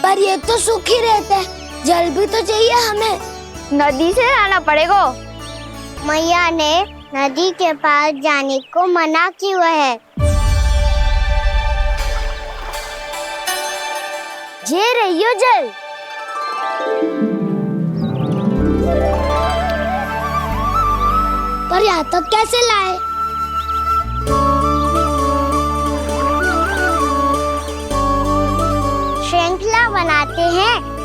पर ये तो सूखी रहते हैं, जल भी तो चाहिए हमें। नदी से लाना पड़ेगा। मैया ने नदी के पास जाने को मना किया है। ये रहियो जल। पर यहाँ तक कैसे लाए? श्रृंखला बनाते हैं।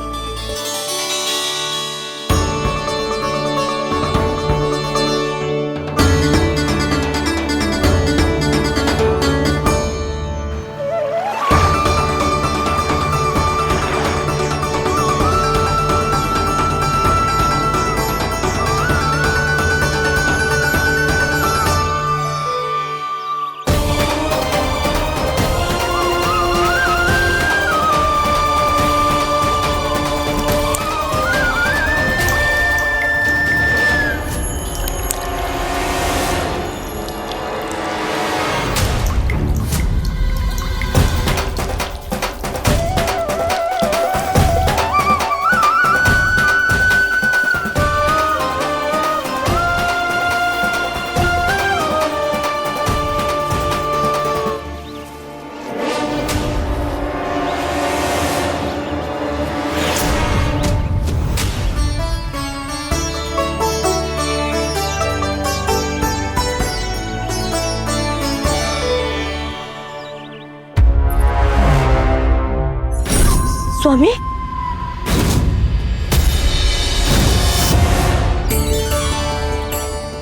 स्वामी,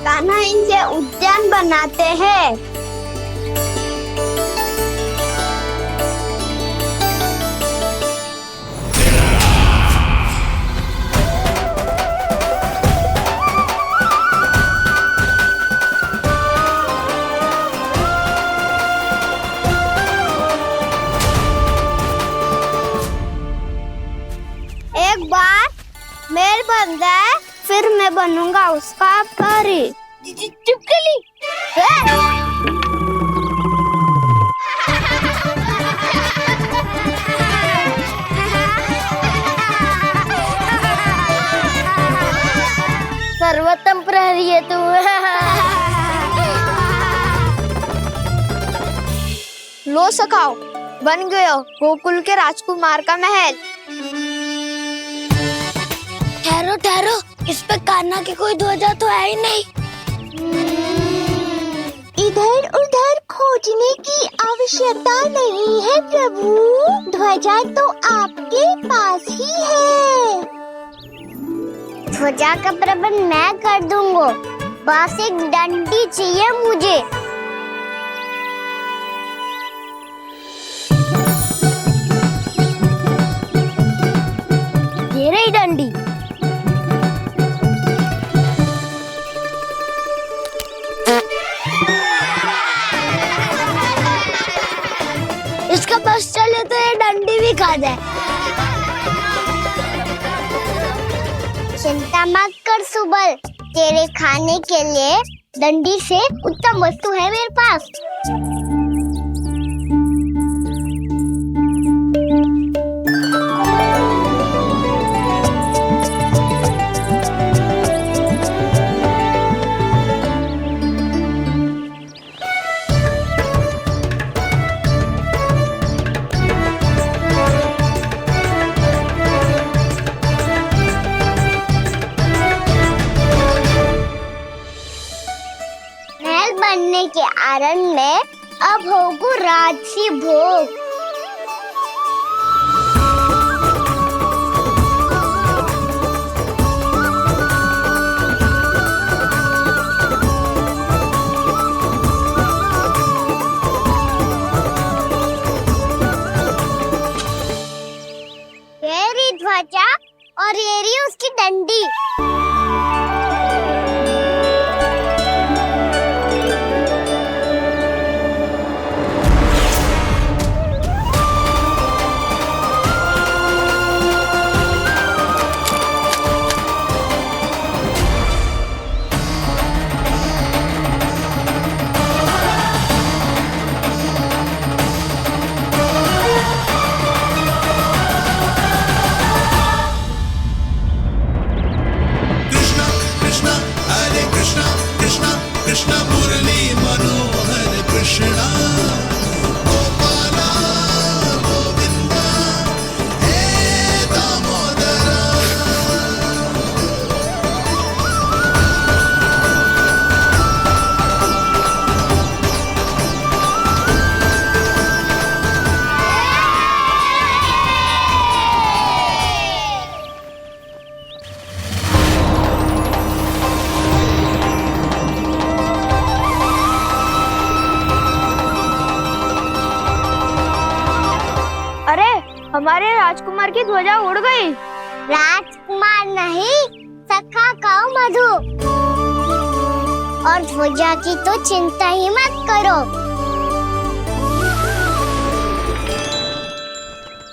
कान्हा इनसे उद्यान बनाते हैं। एक बार मेल बन जाए फिर मैं बनूंगा उसका परी। चुपकली। सर्वोत्तम प्रहरी है तू। लो सखाओ, बन गयो गोकुल के राजकुमार का महल। ठहरो ठहरो, इस पे कान्हा की कोई ध्वजा तो है ही नहीं। इधर उधर खोजने की आवश्यकता नहीं है प्रभु, ध्वजा तो आपके पास ही है। ध्वजा का प्रबंध मैं कर दूंगा, बस एक डंडी चाहिए मुझे। ये रही डंडी। इसका बस चले तो ये डंडी भी खा जाए। चिंता मत कर सुबल, तेरे खाने के लिए डंडी से उत्तम वस्तु है मेरे पास। बनने के आनंद में अब होगू राजसी भोग। ये रही ध्वजा और ये रही उसकी डंडी। हमारे राजकुमार की ध्वजा उड़ गई। राजकुमार नहीं, सखा कहो मधु। और ध्वजा की तो चिंता ही मत करो।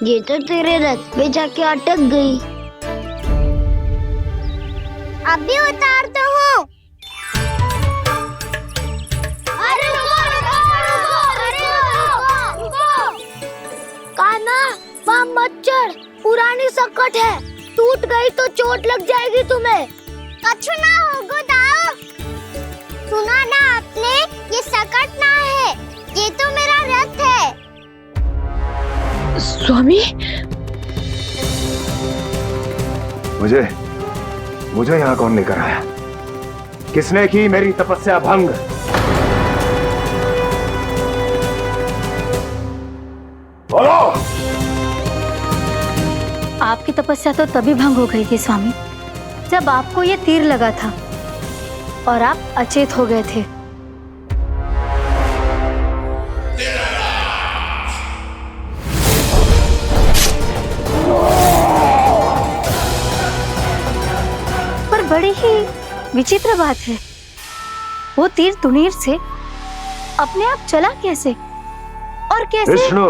ये तो तेरे रथ पे जाके अटक गई। अभी उतारता हूँ। अरे रुको। कान्हा, वहाँ मत चढ़, पुरानी सकट है, टूट गई तो चोट लग जाएगी तुम्हें। कछु ना होगा दाऊ। सुना ना आपने, ये सकट ना है, ये तो मेरा रथ है। स्वामी, मुझे यहाँ कौन लेकर आया? किसने की मेरी तपस्या भंग? बोलो। आपकी तपस्या तो तभी भंग हो गई थी स्वामी, जब आपको ये तीर लगा था और आप अचेत हो गए थे। पर बड़ी ही विचित्र बात है, वो तीर तुनीर से अपने आप चला कैसे और कैसे? विष्णु,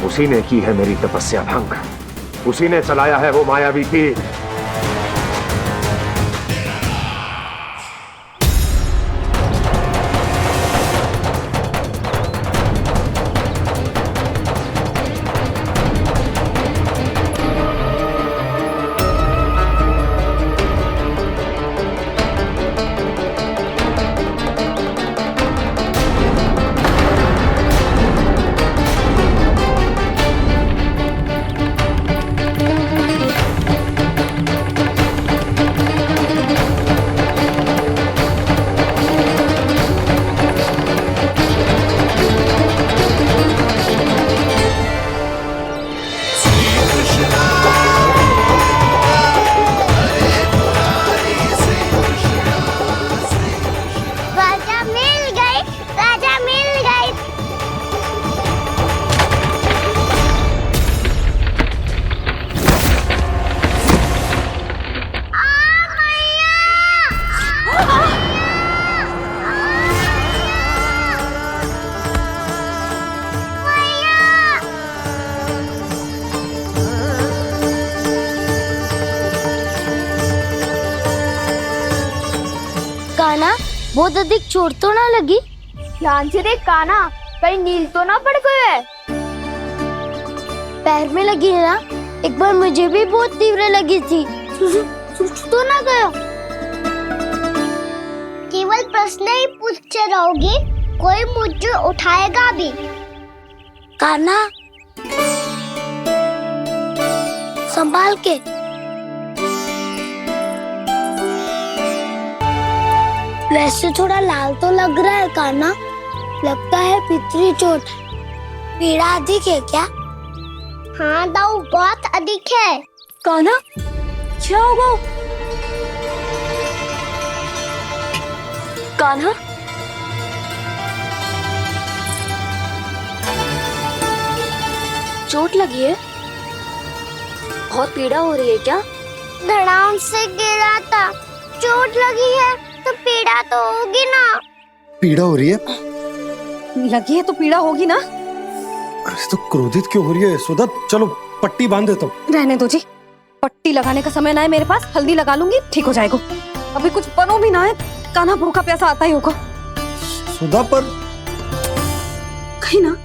उसी ने की है मेरी तपस्या भंग, उसी ने चलाया है वो मायावी तीर। कान्हा, बहुत अधिक चोट तो ना लगी? ध्यान से देख कान्हा, कहीं नील तो ना पड़ गए। पैर में लगी है ना? एक बार मुझे भी बहुत तीव्र लगी थी। सूझ तो ना गया? केवल प्रश्न ही पूछते रहोगे, कोई मुझे उठाएगा भी। कान्हा, संभाल के। वैसे थोड़ा लाल तो लग रहा है कान्हा, लगता है पितरी चोट। पीड़ा अधिक है क्या? हाँ दाऊ, बहुत अधिक है। कान्हा, क्या होगा? कान्हा, चोट लगी है? बहुत पीड़ा हो रही है क्या? धड़ाम से गिरा था, चोट लगी है तो पीड़ा तो होगी ना। पीड़ा हो रही है? लगी है तो पीड़ा होगी ना। अरे तो क्रोधित क्यों हो रही है यशोदा? चलो पट्टी बांध देता हूँ। रहने दो जी, पट्टी लगाने का समय ना है मेरे पास, हल्दी लगा लूंगी, ठीक हो जाएगा। अभी कुछ बनो भी ना है, कान्हा भूखा प्यासा आता ही होगा। सुधा, पर कहीं ना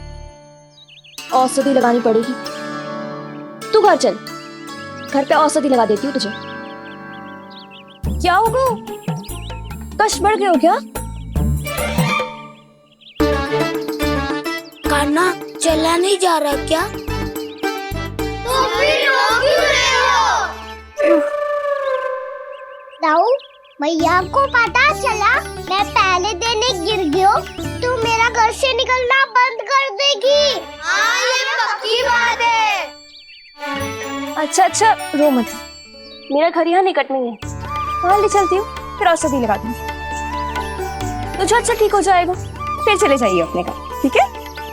औषधि लगानी पड़ेगी। तू घर चल, घर पे औषधि लगा देती हूँ तुझे। क्या होगा? कष्ट बढ़ गए हो क्या? कान्हा, चला नहीं जा रहा क्या? तो फिर रो क्यों रहे हो? दाऊ, भैया को पता चला मैं पहले दिन ही गिर गया तो मेरा घर से निकलना बंद कर देगी। हाँ, ये पक्की बात है। अच्छा, रो मत, मेरा घर यहाँ निकट नहीं है, वहाँ ले चलती हूँ, फिर औषधि लगा दूंगी। तो अच्छा ठीक हो जाएगा, फिर चले जाइए अपने घर, ठीक है?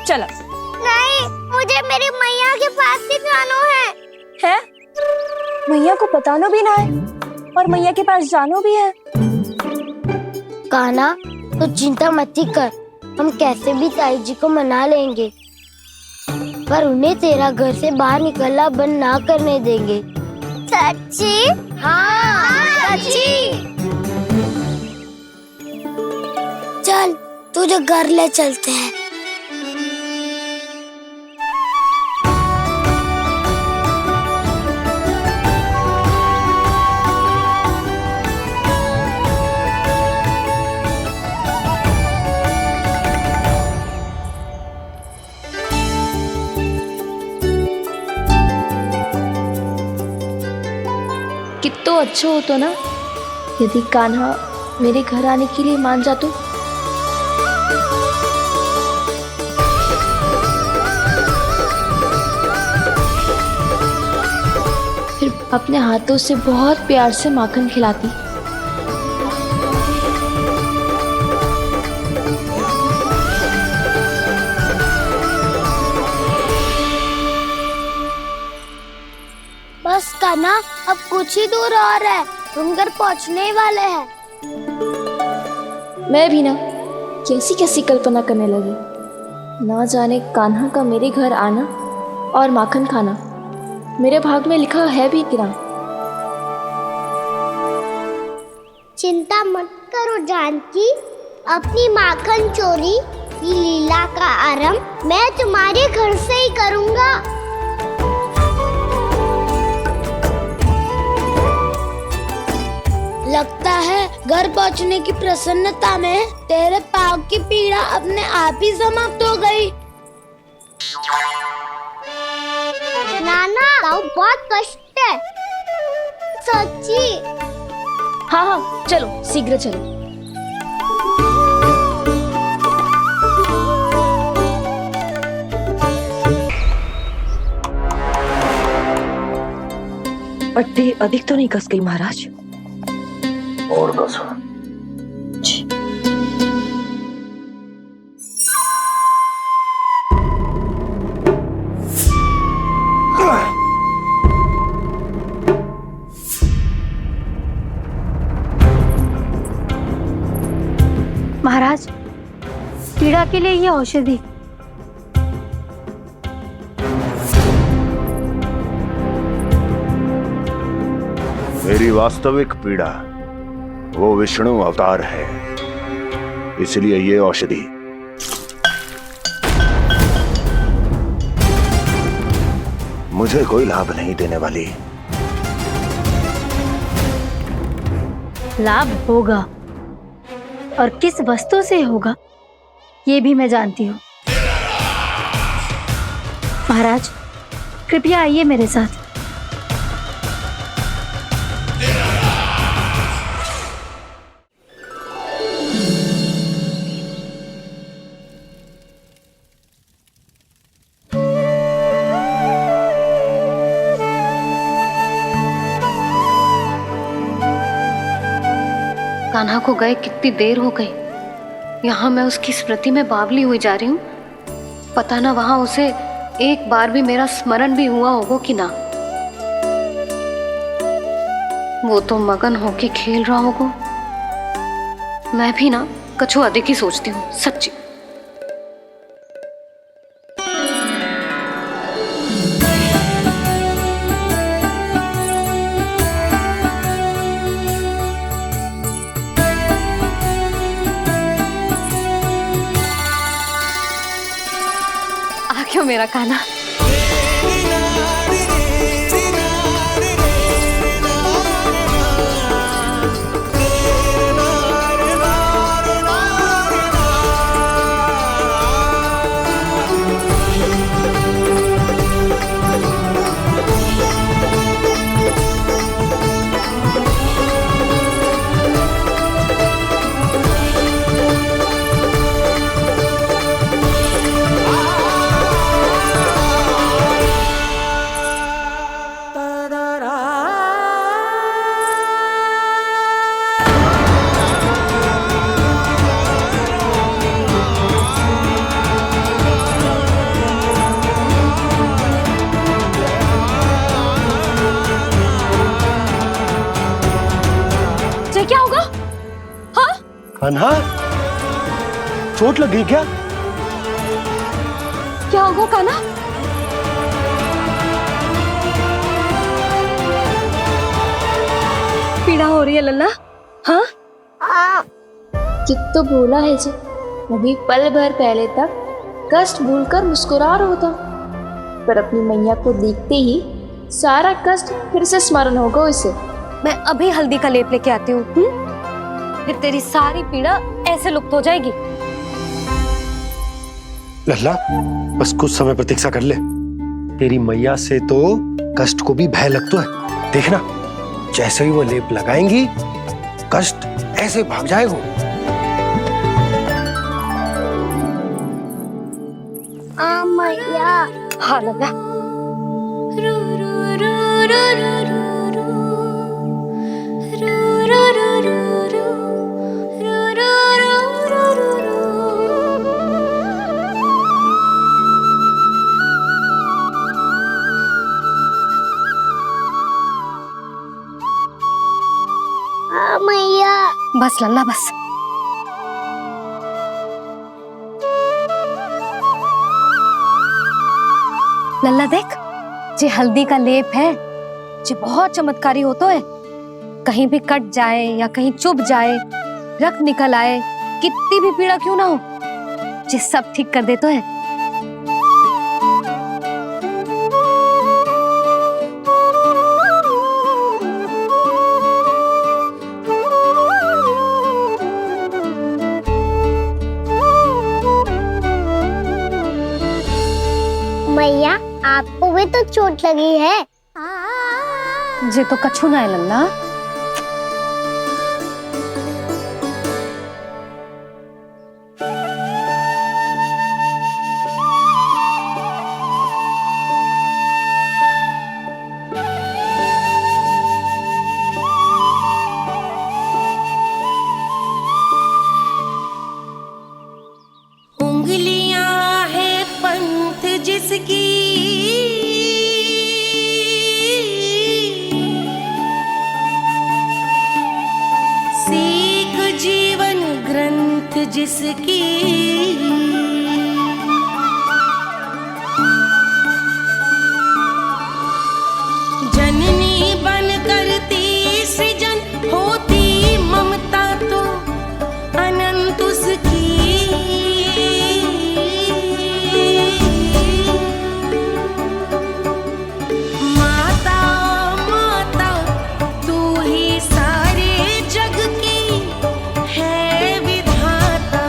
चला। नहीं, मुझे मेरी मैया के पास ही जाना है। मैया को बताना भी ना है और मैया के पास जानो भी है। कान्हा, तो चिंता मत ही कर, हम कैसे भी ताई जी को मना लेंगे, पर उन्हें तेरा घर से बाहर निकलना बंद ना करने देंगे। सच्ची? हाँ, सच्ची। चल तुझे घर ले चलते हैं। कितना अच्छा हो तो ना यदि कान्हा मेरे घर आने के लिए मान जा तो। फिर अपने हाथों से बहुत प्यार से माखन खिलाती। बस कान्हा, अब कुछ ही दूर और है, हम घर पहुँचने ही वाले हैं। मैं भी ना कैसी कैसी कल्पना करने लगी। ना जाने कान्हा का मेरे घर आना और माखन खाना मेरे भाग में लिखा है भी कि ना। चिंता मत करो जानकी, अपनी माखन चोरी की लीला का आरंभ मैं तुम्हारे घर से ही करूँगा। लगता है घर पहुंचने की प्रसन्नता में तेरे पाँव की पीड़ा अपने आप ही समाप्त हो गई। नाना, पाँव बहुत कष्ट है। सच्ची? हाँ हाँ, चलो शीघ्र चलो। पट्टी अधिक तो नहीं कस गई महाराज? और कसो। महाराज, पीड़ा के लिए ये औषधि। मेरी वास्तविक पीड़ा वो विष्णु अवतार है, इसलिए ये औषधि। मुझे कोई लाभ नहीं देने वाली। लाभ होगा, और किस वस्तु से होगा ये भी मैं जानती हूँ। महाराज, कृपया आइए मेरे साथ। कान्हा को गए कितनी देर हो गई। यहाँ मैं उसकी स्मृति में बावली हुई जा रही हूँ। पता ना वहां उसे एक बार भी मेरा स्मरण भी हुआ होगा कि ना। वो तो मगन होके खेल रहा होगा। मैं भी ना कछु अधिक ही सोचती हूँ सच्ची। क्यों मेरा कान्हा? कान्हा, चोट लग गई क्या? क्या होगा कान्हा? पीड़ा हो रही है लल्ला? हाँ, कित तो बोला है जी, अभी पल भर पहले तक कष्ट भूलकर मुस्कुरा रहा था, पर अपनी मैया को देखते ही सारा कष्ट फिर से स्मरण होगा उसे। मैं अभी हल्दी का लेप लेके आती हूँ, फिर तेरी सारी पीड़ा ऐसे लुप्त हो जाएगी। लल्ला, बस कुछ समय प्रतीक्षा कर ले। तेरी मैया से तो कष्ट को भी भय लगता है। देखना, जैसे ही वो लेप लगाएंगी, कष्ट ऐसे भाग जाएगा। मैया। हाँ लल्ला। मैया। बस लल्ला बस। लल्ला देख, जे हल्दी का लेप है, जे बहुत चमत्कारी होता है। कहीं भी कट जाए या कहीं चुभ जाए, रक्त निकल आए, कितनी भी पीड़ा क्यों ना हो, जे सब ठीक कर देता है। मैया, आपको भी तो चोट लगी है। जे तो कछु ना है लल्ला। उंगलियां है पंथ जिसकी, सीख जीवन ग्रंथ जिसकी, जननी बन करती सृजन होती ममता तो अनंत उसकी। माता माता तू ही सारे जग की है विधाता,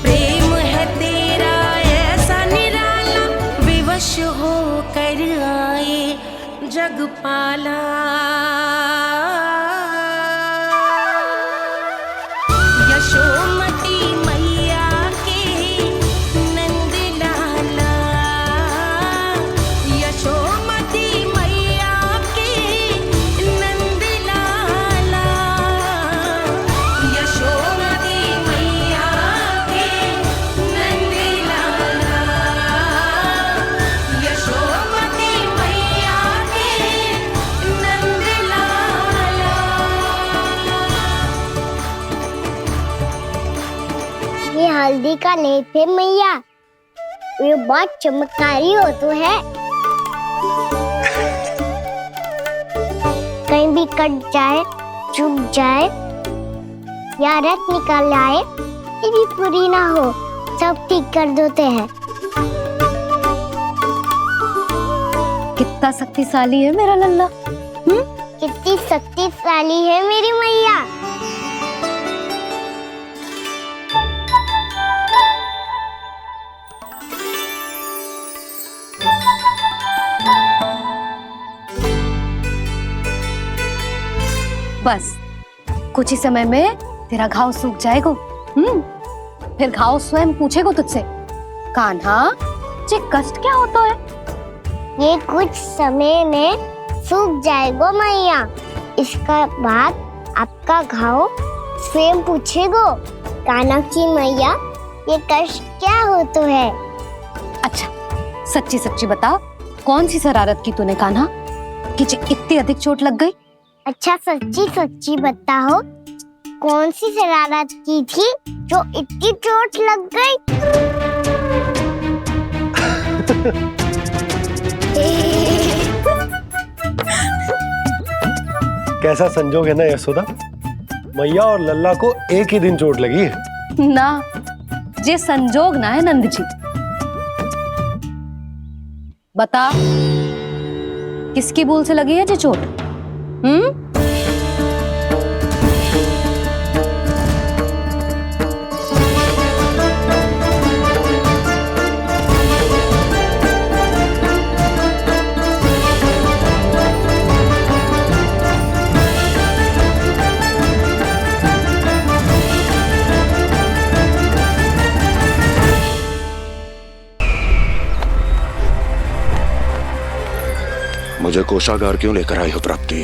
प्रेम है तेरा ऐसा निराला, विवश हो कर आए जग पाला। यशोमती मैया के नंद लाला, यशोमती मैया के नंद लाला, यशोमती मैया के नंद लाला, यशोमती मैया के नंद लाला। ये हल्दी का लेप है मैया, ये बहुत चमत्कारी हो तो है। कहीं भी कट जाए, चुभ जाए या रक्त निकल आए, ये भी पूरी ना हो, सब ठीक कर देते हैं। कितना शक्तिशाली है मेरा लल्ला। कितनी शक्तिशाली है मेरी मैया। बस कुछ ही समय में तेरा घाव सूख जाएगा। फिर घाव स्वयं पूछेगा तुझसे, कान्हा जे कष्ट क्या होता है? ये कुछ समय में सूख जाएगा मैया। इसका बाद आपका घाव स्वयं पूछेगो, कान्हा की मैया ये कष्ट क्या होता है। अच्छा सच्ची सच्ची बता, कौन सी शरारत की तूने कान्हा कि इतनी अधिक चोट लग गई? अच्छा सच्ची सच्ची बताओ, कौन सी शरारत की थी जो इतनी चोट लग गई? कैसा संजोग है ना यशोदा, मैया और लल्ला को एक ही दिन चोट लगी है। ना, ये संजोग ना है नंद जी। बता, किसकी भूल से लगी है ये चोट? मुझे कोषागार क्यों लेकर आई हो प्राप्ति?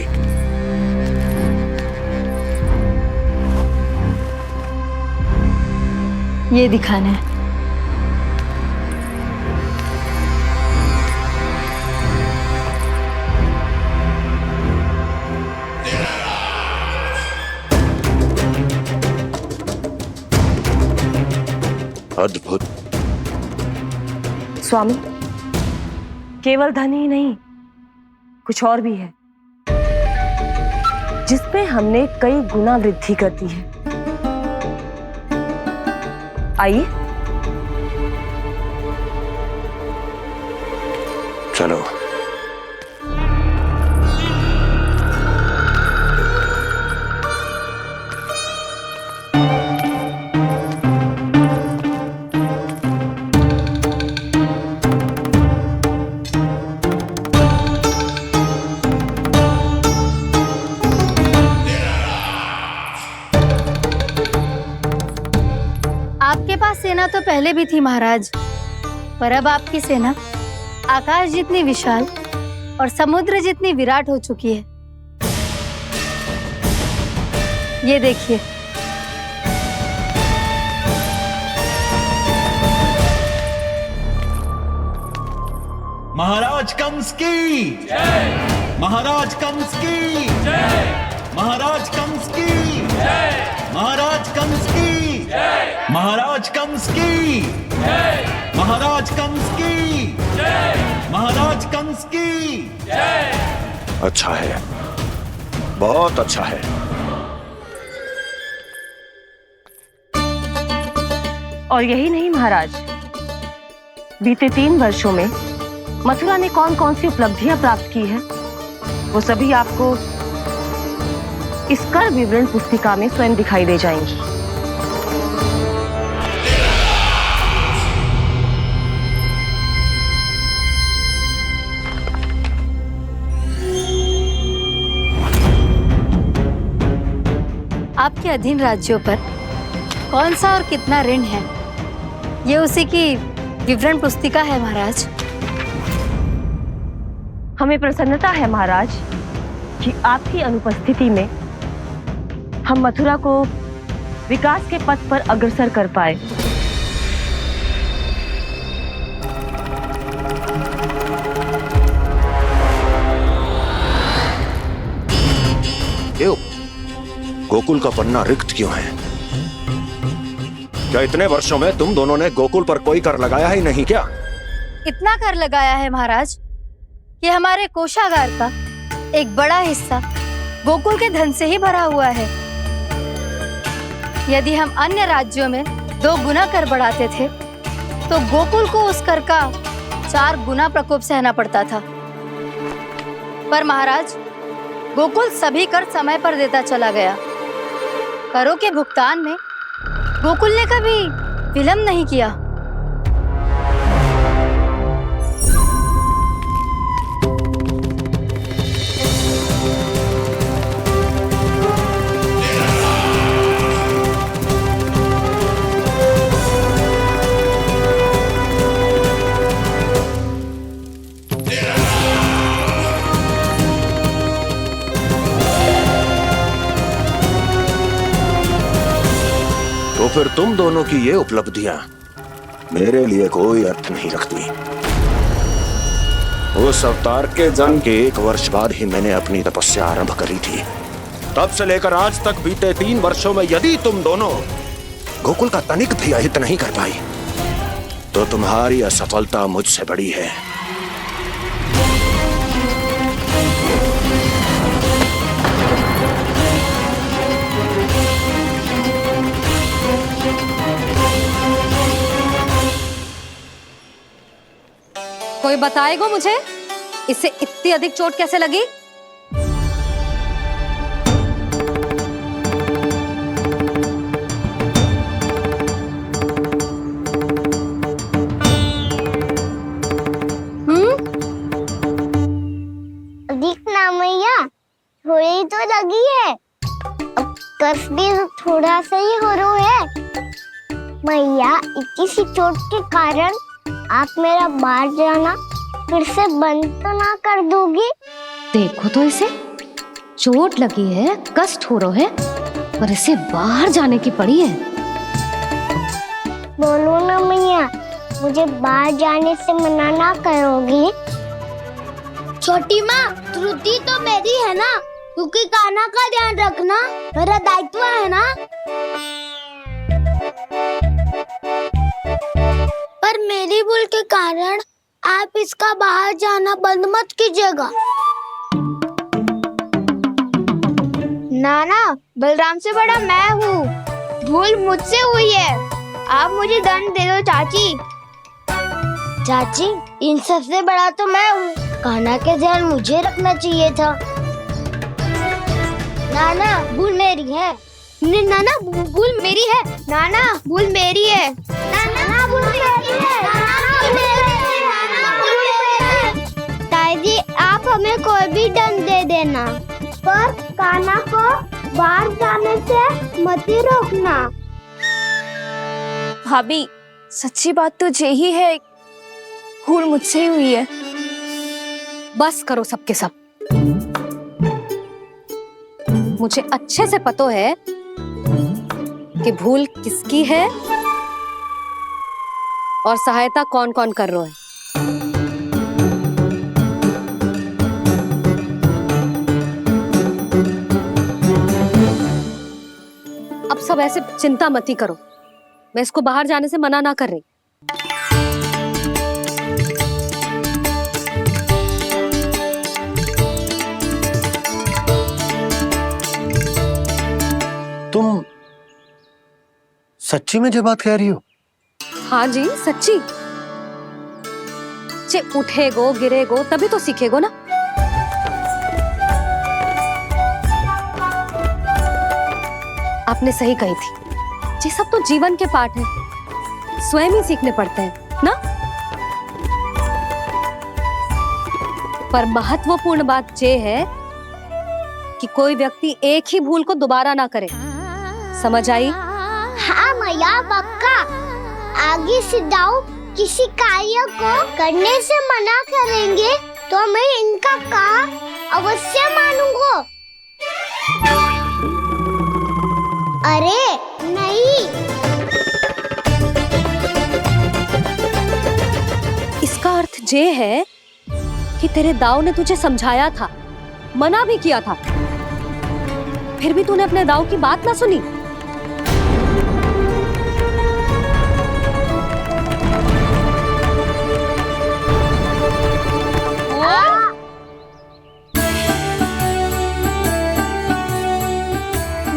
ये दिखाना है। अद्भुत। स्वामी, केवल धन ही नहीं, कुछ और भी है जिसमें हमने कई गुना वृद्धि कर दी है। आइए चलो। आपके पास सेना तो पहले भी थी महाराज, पर अब आपकी सेना आकाश जितनी विशाल और समुद्र जितनी विराट हो चुकी है। ये देखिए। महाराज कंस की जय। महाराज कंस की जय। महाराज कंस की जय। महाराज कंस की जय। महाराज कंस की जय। महाराज कंस की जय। महाराज कंस की जय। अच्छा है, बहुत अच्छा है। और यही नहीं महाराज, बीते 3 वर्षों में मथुरा ने कौन कौन सी उपलब्धियां प्राप्त की है, वो सभी आपको इस कर विवरण पुस्तिका में स्वयं दिखाई दे जाएंगी। आपके अधीन राज्यों पर कौन सा और कितना ऋण है, ये उसी की विवरण पुस्तिका है महाराज। हमें प्रसन्नता है महाराज कि आपकी अनुपस्थिति में हम मथुरा को विकास के पथ पर अग्रसर कर पाए। क्यों? गोकुल का पन्ना रिक्त क्यों है? क्या इतने वर्षों में तुम दोनों ने गोकुल पर कोई कर लगाया ही नहीं क्या? इतना कर लगाया है महाराज कि हमारे कोषागार का एक बड़ा हिस्सा गोकुल के धन से ही भरा हुआ है। यदि हम अन्य राज्यों में 2 गुना कर बढ़ाते थे तो गोकुल को उस कर का 4 गुना प्रकोप सहना पड़ता था। पर महाराज, गोकुल सभी कर समय पर देता चला गया। करों के भुगतान में गोकुल ने कभी विलंब नहीं किया। तो फिर तुम दोनों की ये उपलब्धियां मेरे लिए कोई अर्थ नहीं रखती। उस अवतार के जन्म के 1 वर्ष बाद ही मैंने अपनी तपस्या आरंभ करी थी। तब से लेकर आज तक बीते 3 वर्षों में यदि तुम दोनों गोकुल का तनिक भी अहित नहीं कर पाई तो तुम्हारी असफलता मुझसे बड़ी है। कोई बताएगा मुझे इसे इतनी अधिक चोट कैसे लगी? अधिक ना मैया, थोड़ी तो लगी है। अब कष्ट भी थोड़ा सा ही हो रहा है। मैया, इतनी सी चोट के कारण आप मेरा बाहर जाना फिर से बंद तो ना कर दोगी? देखो तो इसे, चोट लगी है, कष्ट हो रहा है, पर इसे बाहर जाने की पड़ी है। बोलो ना मैया, मुझे बाहर जाने से मना ना करोगी? छोटी माँ, त्रुटि तो मेरी है ना, क्योंकि कान्हा का ध्यान रखना मेरा दायित्व है ना। पर मेरी भूल के कारण आप इसका बाहर जाना बंद मत कीजिएगा। नाना, बलराम से बड़ा मैं हूँ, भूल मुझसे हुई है, आप मुझे दंड दे दो चाची। चाची, इन सबसे बड़ा तो मैं हूँ, कान्हा के ध्यान मुझे रखना चाहिए था। नाना, भूल मेरी है। नाना, भूल मेरी है। नाना, भूल मेरी है। नाना, भूल मेरी है। ताई जी, आप हमें कोई भी दंड दे देना, पर कान्हा को बाहर जाने से मत ही रोकना। भाभी, सच्ची बात तो यही है, भूल मुझसे ही हुई है। बस करो सबके सब। मुझे अच्छे से पता है कि भूल किसकी है और सहायता कौन कौन कर रहा है। अब सब ऐसे चिंता मत ही करो, मैं इसको बाहर जाने से मना ना कर रही। तुम सच्ची में जो बात कह रही हो? हाँ जी, सच्ची। जे उठेगो गिरेगो तभी तो सीखेगो ना। आपने सही कही थी, ये सब तो जीवन के पाठ है, स्वयं ही सीखने पड़ते हैं ना। पर महत्वपूर्ण बात ये है कि कोई व्यक्ति एक ही भूल को दोबारा ना करे, समझ आई? हाँ मैया, पक्का। आगे से दाऊ किसी कार्य को करने से मना करेंगे तो मैं इनका कहा अवश्य मानूंगा। अरे नहीं, इसका अर्थ ये है कि तेरे दाऊ ने तुझे समझाया था, मना भी किया था, फिर भी तूने अपने दाऊ की बात ना सुनी।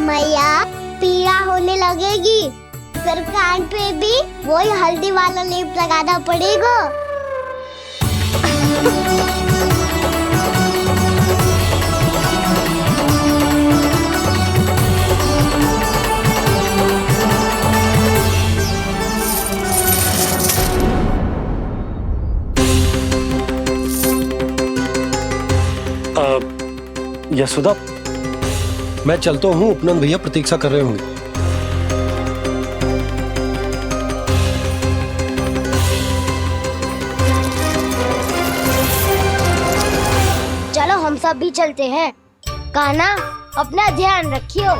मैया, पीड़ा होने लगेगी, फिर कान पे भी वही हल्दी वाला लेप लगाना पड़ेगा। यशोदा, मैं चलता हूँ, उपनंद भैया प्रतीक्षा कर रहे होंगे। चलो हम सब भी चलते हैं। कान्हा, अपना ध्यान रखियो।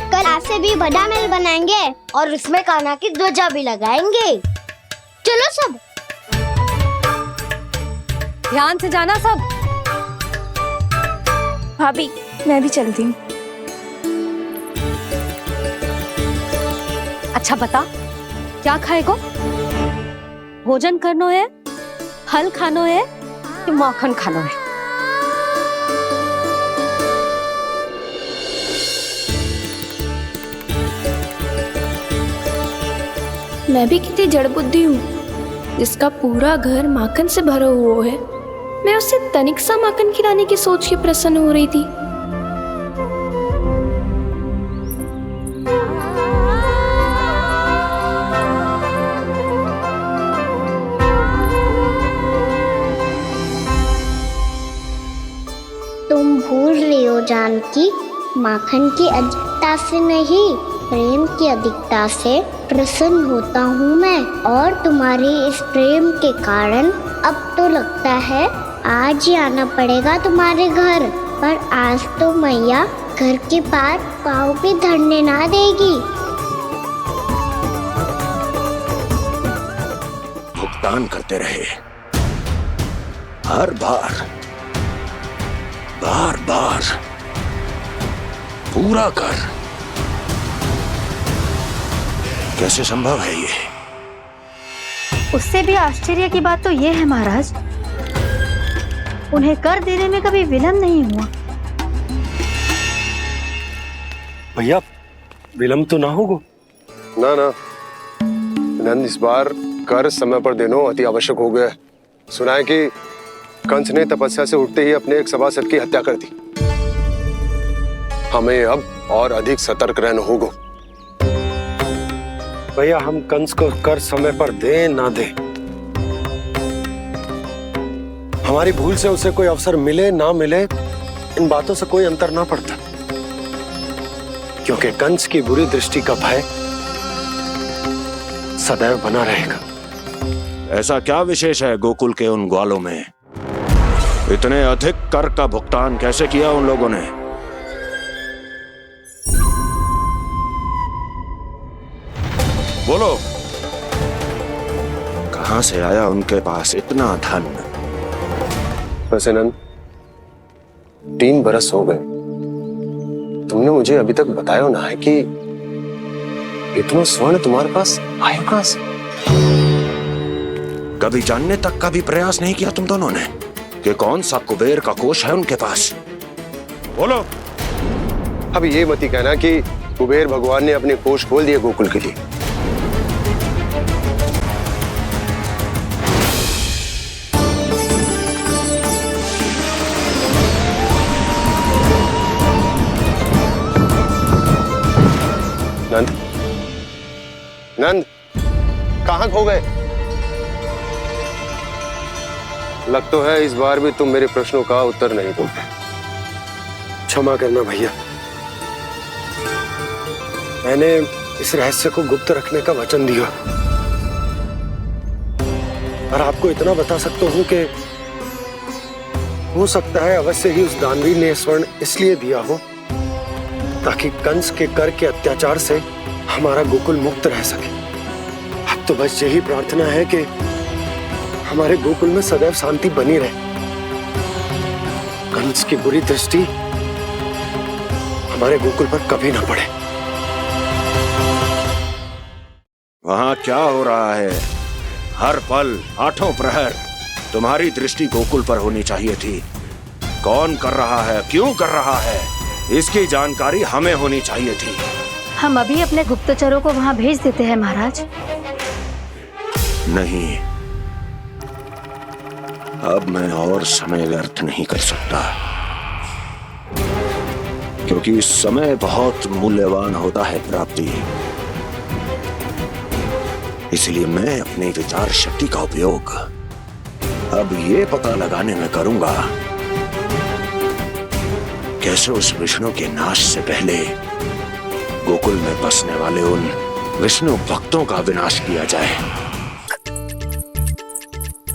कल ऐसे भी बड़ा महल बनाएंगे और उसमें कान्हा की ध्वजा भी लगाएंगे। चलो सब। ध्यान से जाना सब। भाभी, मैं भी चलती हूँ। अच्छा बता, क्या खाएगो? भोजन करनो है, फल खानो है कि माखन खानो है? मैं भी कितनी जड़ बुद्धि हूँ जिसका पूरा घर माखन से भरा हुआ है। मैं उससे तनिक सा माखन खिलाने की सोच के प्रसन्न हो रही थी। तुम भूल रही हो जानकी, माखन की अधिकता से नहीं, प्रेम की अधिकता से प्रसन्न होता हूँ मैं। और तुम्हारे इस प्रेम के कारण अब तो लगता है आज ही आना पड़ेगा तुम्हारे घर। पर आज तो मैया घर के पार पाँव भी धरने ना देगी। भुगतान करते रहे, हर बार बार बार पूरा कर। कैसे संभव है ये? उससे भी आश्चर्य की बात तो ये है महाराज, उन्हें कर देने में कभी विलंब नहीं हुआ। भैया विलंब तो ना होगा? ना ना नंद, इस बार कर समय पर देना अति आवश्यक हो गया है। सुना है कि कंस ने तपस्या से उठते ही अपने एक सभासद की हत्या कर दी। हमें अब और अधिक सतर्क रहना होगा। भैया हम कंस को कर समय पर दे ना दे, हमारी भूल से उसे कोई अवसर मिले ना मिले, इन बातों से कोई अंतर ना पड़ता, क्योंकि कंस की बुरी दृष्टि का भय सदैव बना रहेगा। ऐसा क्या विशेष है गोकुल के उन ग्वालों में? इतने अधिक कर का भुगतान कैसे किया उन लोगों ने? बोलो, कहां से आया उनके पास इतना धन? वैसे नंद, 3 बरस हो गए, तुमने मुझे अभी तक बताया ना है कि इतना स्वर्ण तुम्हारे पास आया कहां से? कभी जानने तक का भी प्रयास नहीं किया तुम दोनों ने कि कौन सा कुबेर का कोष है उनके पास? बोलो। अब ये मत ही कहना कि कुबेर भगवान ने अपने कोष खोल दिए गोकुल के लिए। नंद, नंद, कहां खो गए? लग तो है इस बार भी तुम मेरे प्रश्नों का उत्तर नहीं दोगे। क्षमा करना भैया, मैंने इस रहस्य को गुप्त रखने का वचन दिया, और आपको इतना बता सकता हूं कि हो सकता है अवश्य ही उस दानवी ने स्वर्ण इसलिए दिया हो ताकि कंस के कर के अत्याचार से हमारा गोकुल मुक्त रह सके। अब तो बस यही प्रार्थना है कि हमारे गोकुल में सदैव शांति बनी रहे, कंस की बुरी दृष्टि हमारे गोकुल पर कभी ना पड़े। वहां क्या हो रहा है? हर पल, आठों प्रहर तुम्हारी दृष्टि गोकुल पर होनी चाहिए थी। कौन कर रहा है, क्यों कर रहा है, इसकी जानकारी हमें होनी चाहिए थी। हम अभी अपने गुप्तचरों को वहां भेज देते हैं महाराज। नहीं, अब मैं और समय व्यर्थ नहीं कर सकता, क्योंकि समय बहुत मूल्यवान होता है प्राप्ति। इसलिए मैं अपनी विचार शक्ति का उपयोग अब ये पता लगाने में करूंगा कैसे उस विष्णु के नाश से पहले गोकुल में बसने वाले उन विष्णु भक्तों का विनाश किया जाए।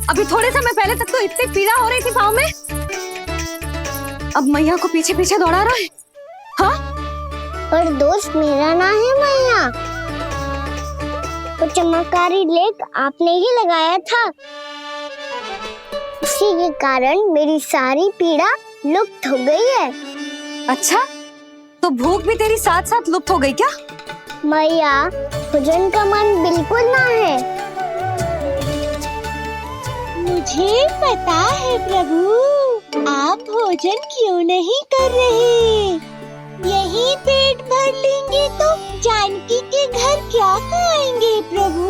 अभी थोड़े समय पहले तक तो इतनी पीड़ा हो रही थी पाँव में, अब मैया को पीछे पीछे दौड़ा रहा है। हाँ? पर दोस्त मेरा ना है मैया, तो चमत्कारी लेख आपने ही लगाया था, इसी के कारण मेरी सारी पीड़ा लुप्त हो गई है। अच्छा, तो भूख भी तेरी साथ साथ लुप्त हो गई क्या? मैया, भोजन का मन बिल्कुल ना है। मुझे पता है प्रभु, आप भोजन क्यों नहीं कर रहे। यही पेट भर लेंगे तो जानकी के घर क्या खाएंगे प्रभु।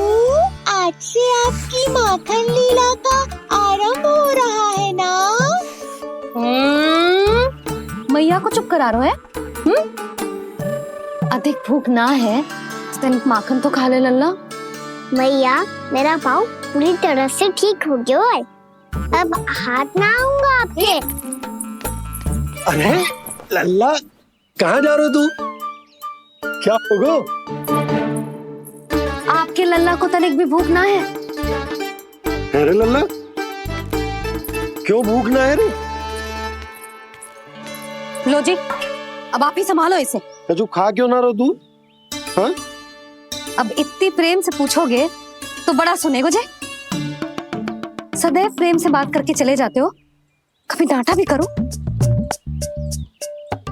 आज से आपकी माखन लीला का आरंभ हो रहा है ना। मैया को चुप करा रहे है? अधिक भूख ना है तो तनिक माखन तो खा ले लल्ला। मैया, मेरा पाँव पूरी तरह से ठीक हो गया है। अब हाथ ना आऊंगा आपके। अरे लल्ला, कहाँ जा रहे हो तू? क्या होगा? आपके लल्ला को तनिक भी भूख ना है? अरे लल्ला, क्यों भूख ना है रे? लो जी, अब आप ही संभालो इसे। तू खा क्यों ना रहो तू? हाँ? अब इतनी प्रेम से पूछोगे तो बड़ा सुनेगो जे। सदैव प्रेम से बात करके चले जाते हो, कभी डांटा भी करो।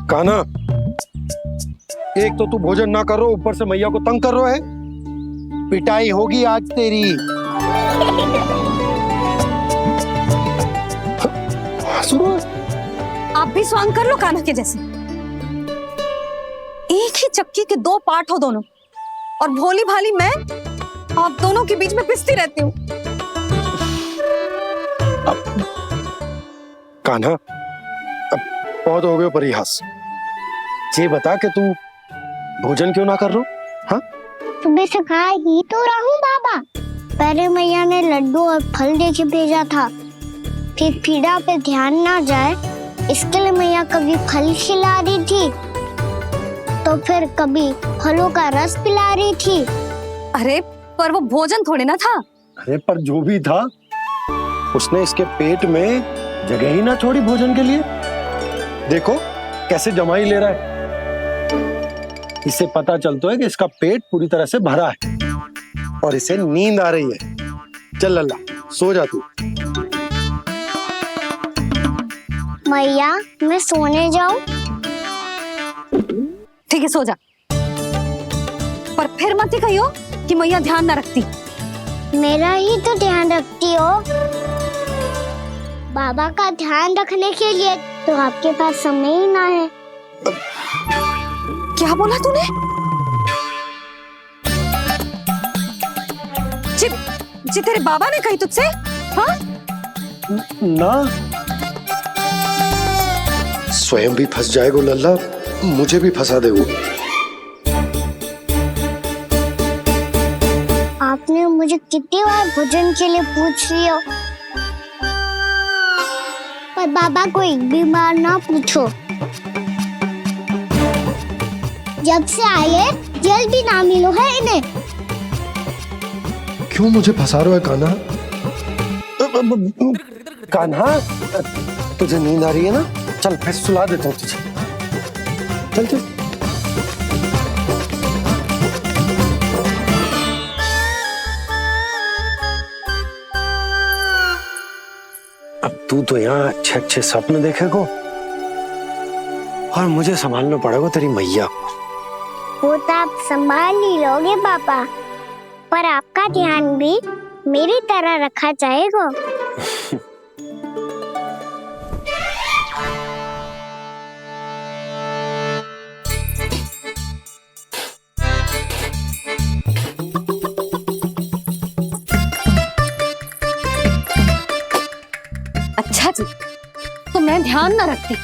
कान्हा, एक तो तू भोजन ना करो, ऊपर से मैया को तंग कर रहा है। पिटाई होगी आज तेरी। आप भी स्वांग कर लो कान्हा के जैसे। एक ही चक्की के दो पार्ट हो दोनों, और भोली भाली मैं आप दोनों के बीच में पिसती रहती हूँ। कान्हा, अब बहुत हो गए परिहास। ये बता कि तू भोजन क्यों ना कर रहा? हाँ? सुबह से खा ही तो रहा हूँ बाबा। पहले मैया ने लड्डू और फल देके भेजा था, फिर पीड़ा पे ध्यान ना जाए इसके लिए मैया कभी फल खिला रही थी तो फिर कभी फलों का रस पिला रही थी। अरे पर वो भोजन थोड़े ना था। अरे पर जो भी था, उसने इसके पेट में जगह ही ना छोड़ी भोजन के लिए। देखो कैसे जमाई ले रहा है। इससे पता चलता है कि इसका पेट पूरी तरह से भरा है और इसे नींद आ रही है। चल लल्ला, सो जा तू। मैया, मैं सोने जाऊं? ठीक है, सो जा। पर फिर मत ही कहियो कि मैया ध्यान ना रखती। मेरा ही तो ध्यान रखती हो। बाबा का ध्यान रखने के लिए तो आपके पास समय ही ना है। क्या बोला तूने? जी तेरे बाबा ने कही तुझसे? हाँ? ना, स्वयं भी फंस जाएगा लल्ला, मुझे भी फंसा देगो। आपने मुझे कितनी बार भोजन के लिए पूछ लिया, पर बाबा को एक भी बार ना पूछो। जब से आए जल भी ना मिलो है इन्हें। क्यों मुझे फंसा रहा है कान्हा? कान्हा, तुझे नींद आ रही है ना? चल मैं सुला देता हूँ तुझे। चल चल। अब तू तो यहाँ अच्छे अच्छे सपने देखेगा और मुझे संभालना पड़ेगा तेरी मैया को। वो तो आप संभाल ही लोगे पापा, पर आपका ध्यान भी मेरी तरह रखा जाएगा। अच्छा जी, तो मैं ध्यान ना रखती,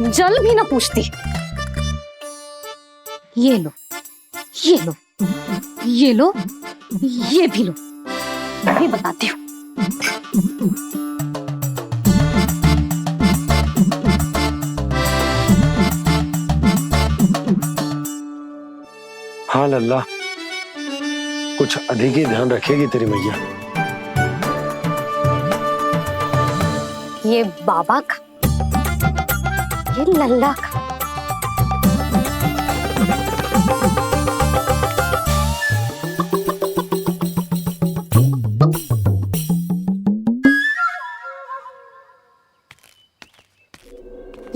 जल भी ना पूछती। ये लो, ये लो, ये लो, ये भी लो, मैं भी बताती हूँ। हाँ लल्ला, कुछ अधिक ही ध्यान रखेगी तेरी मैया। ये बाबा का, ये लल्ला का।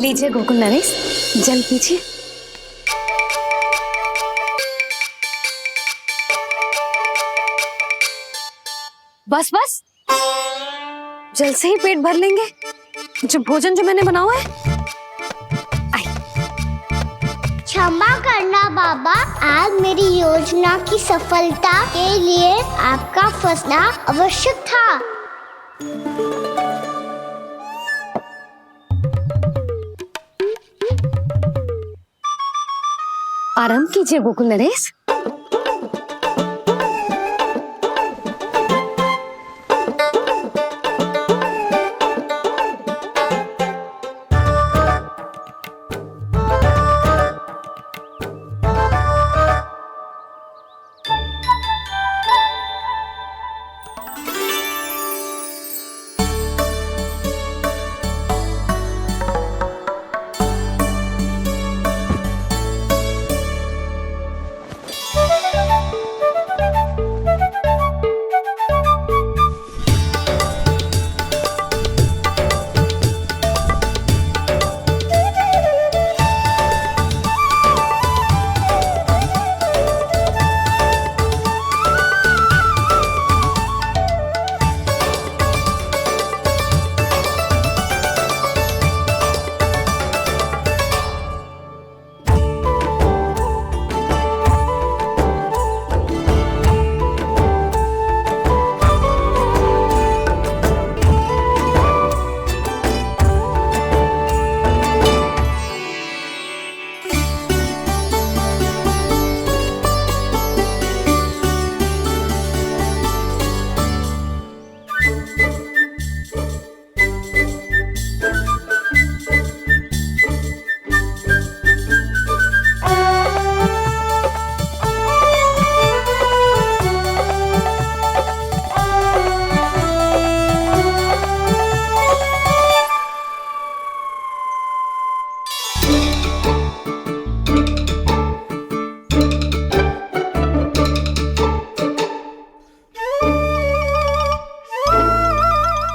लीजिए गोकुल नरेश, जल पीजिए। बस बस, जल से ही पेट भर लेंगे। जो भोजन जो मैंने बनाया है। क्षमा करना बाबा, आज मेरी योजना की सफलता के लिए आपका फंसना आवश्यक था। आराम कीजिए गोकुल नरेश।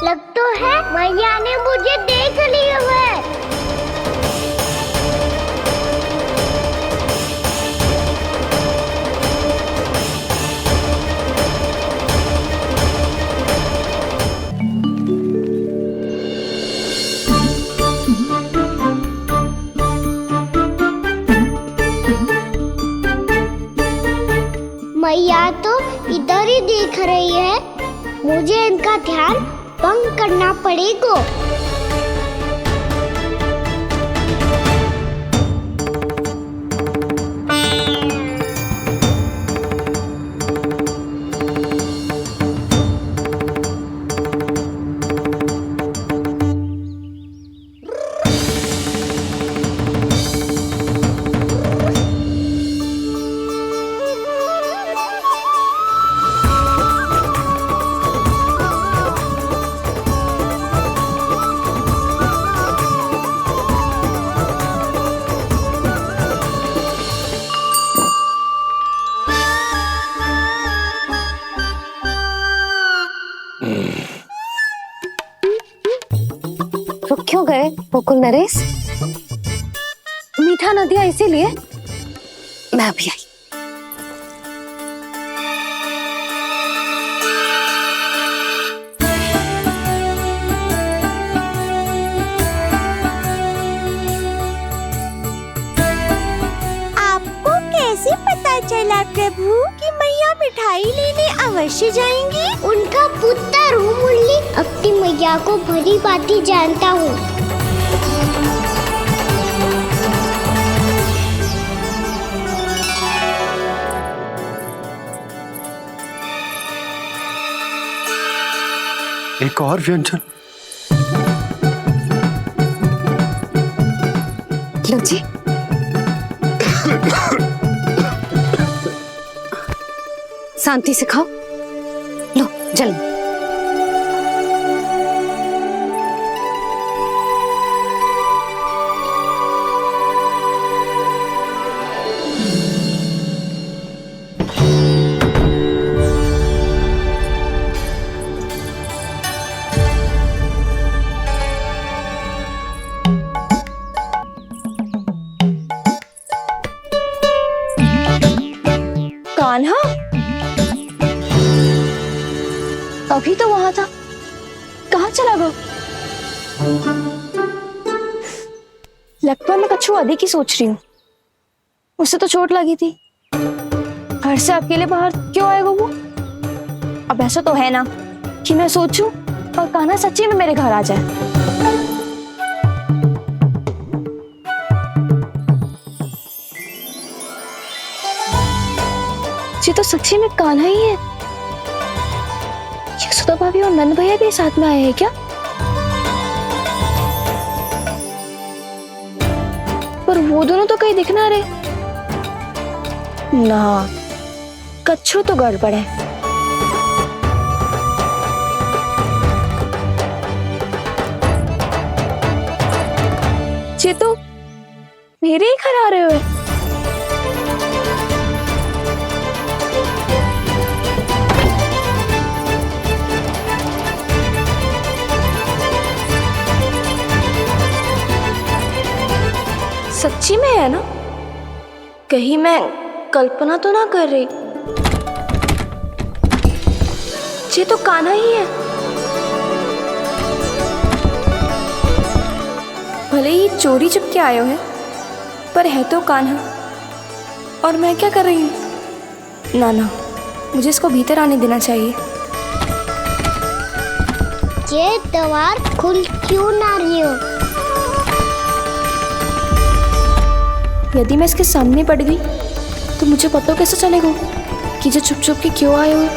लग तो है मैया ने मुझे देख लिया है। मैया तो इधर ही देख रही है, मुझे इनका ध्यान भंग करना पड़ेगा। रुक क्यों गए गोकुल नरेश? मीठा न दिया इसीलिए? मैं अभी आई। आपको कैसे पता चला प्रभु कि मैया मिठाई लेने अवश्य जाएंगी? उनका पुत्र हूँ मुरली, अपनी मैया को भली भांति जानता हूँ। एक और व्यंजन। लो जी। शांति से खाओ। लो जल। अभी तो वहां था, कहाँ चला गया? लगता है मैं कच्छू आदि की सोच रही हूँ। उसे तो चोट लगी थी, घर से अकेले बाहर क्यों आएगा वो? अब ऐसा तो है ना कि मैं सोचूं और कान्हा सच्ची में मेरे घर आ जाए। ये तो सच्ची में कान्हा ही है। यशोदा भाभी और नंद भैया भी साथ में आए हैं क्या? पर वो दोनों तो कहीं दिख ना रहे। ना, कच्छू तो गड़बड़ है। ये तो मेरे ही घर आ रहे हुए। सच्ची में है ना? कहीं मैं कल्पना तो ना कर रही? ये तो कान्हा ही है। भले ही चोरी चुपके आए हैं, पर है तो कान्हा। और मैं क्या कर रही हूँ? ना ना, मुझे इसको भीतर आने देना चाहिए। ये द्वार खुल क्यों ना रही हो? यदि मैं इसके सामने पड़ गई तो मुझे पता कैसे चलेगा कि जो छुप छुप के क्यों आए हो?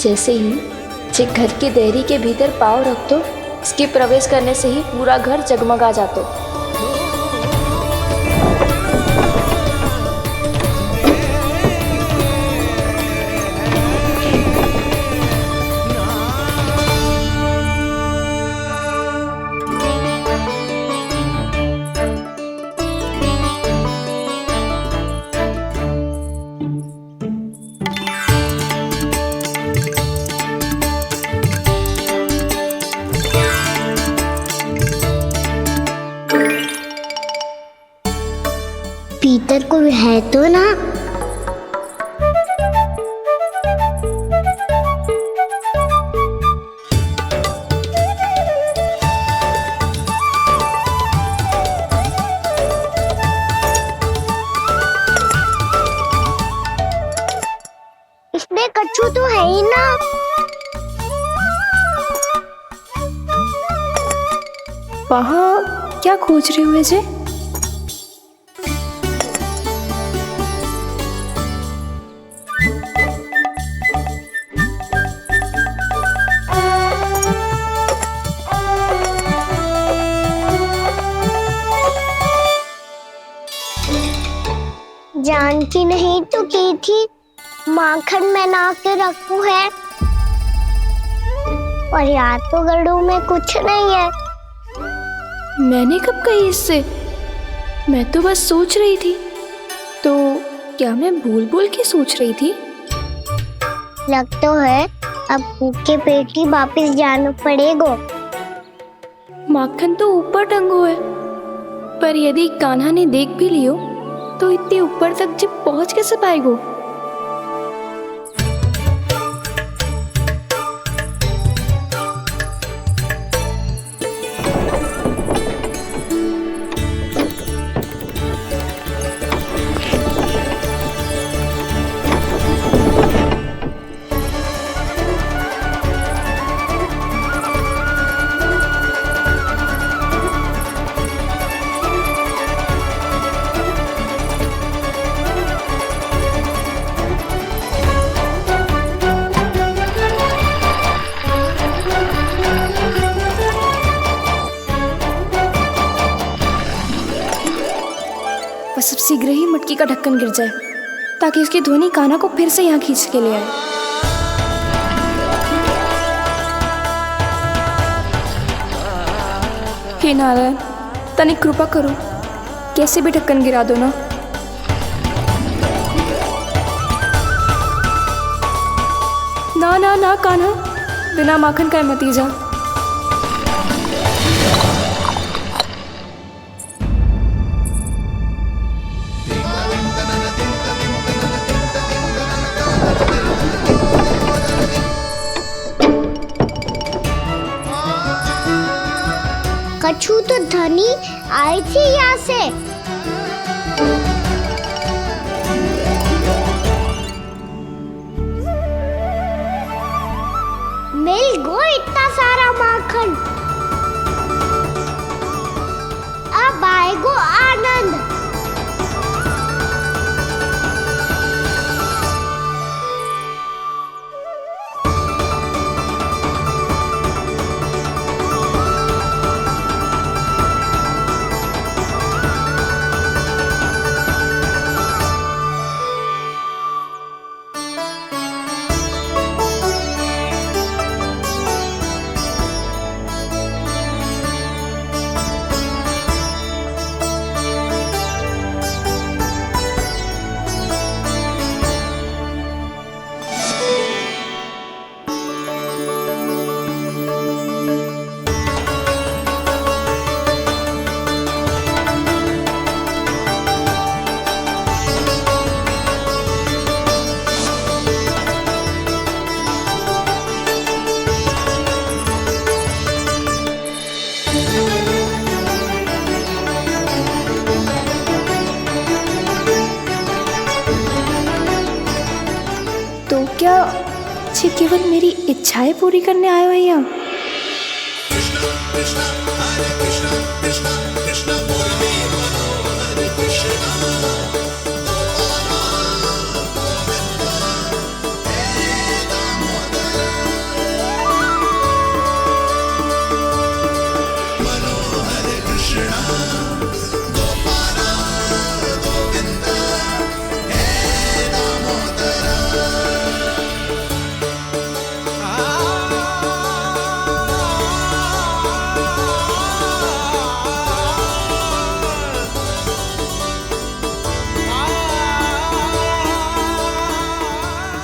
जैसे ही जे घर के देहरी के भीतर पाँव रख दो, इसके प्रवेश करने से ही पूरा घर जगमगा जातो। भीतर कोई है तो ना? इसमें कच्छू तो है ही ना। वहाँ क्या खोज रही हुए जे? जानती नहीं तो की थी, माखन में ना के रखू है। और यहाँ तो गड़ू में कुछ नहीं है। मैंने कब कही इससे? मैं तो बस सोच रही थी। तो क्या मैं भूल भूल के सोच रही थी? लग तो है अब भूखे पेट ही वापिस जाना पड़ेगा। माखन तो ऊपर टंगो है, पर यदि कान्हा ने देख भी लियो तो इतने ऊपर तक जब पहुंच कैसे पाएगो? बस अब शीघ्र ही मटकी का ढक्कन गिर जाए ताकि उसकी ध्वनि कान्हा को फिर से यहाँ खींच के ले आए। हे नारायण, तनिक कृपा करो, कैसे भी ढक्कन गिरा दो ना। ना ना ना कान्हा, बिना माखन का मत ही जा। कछु तो धनी आई थी यहाँ से। मिल गो इतना सारा माखन, अब आएगो आनंद। तो क्या ये केवल मेरी इच्छाएं पूरी करने आए हो यहाँ?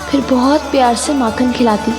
फिर बहुत प्यार से माखन खिलाती।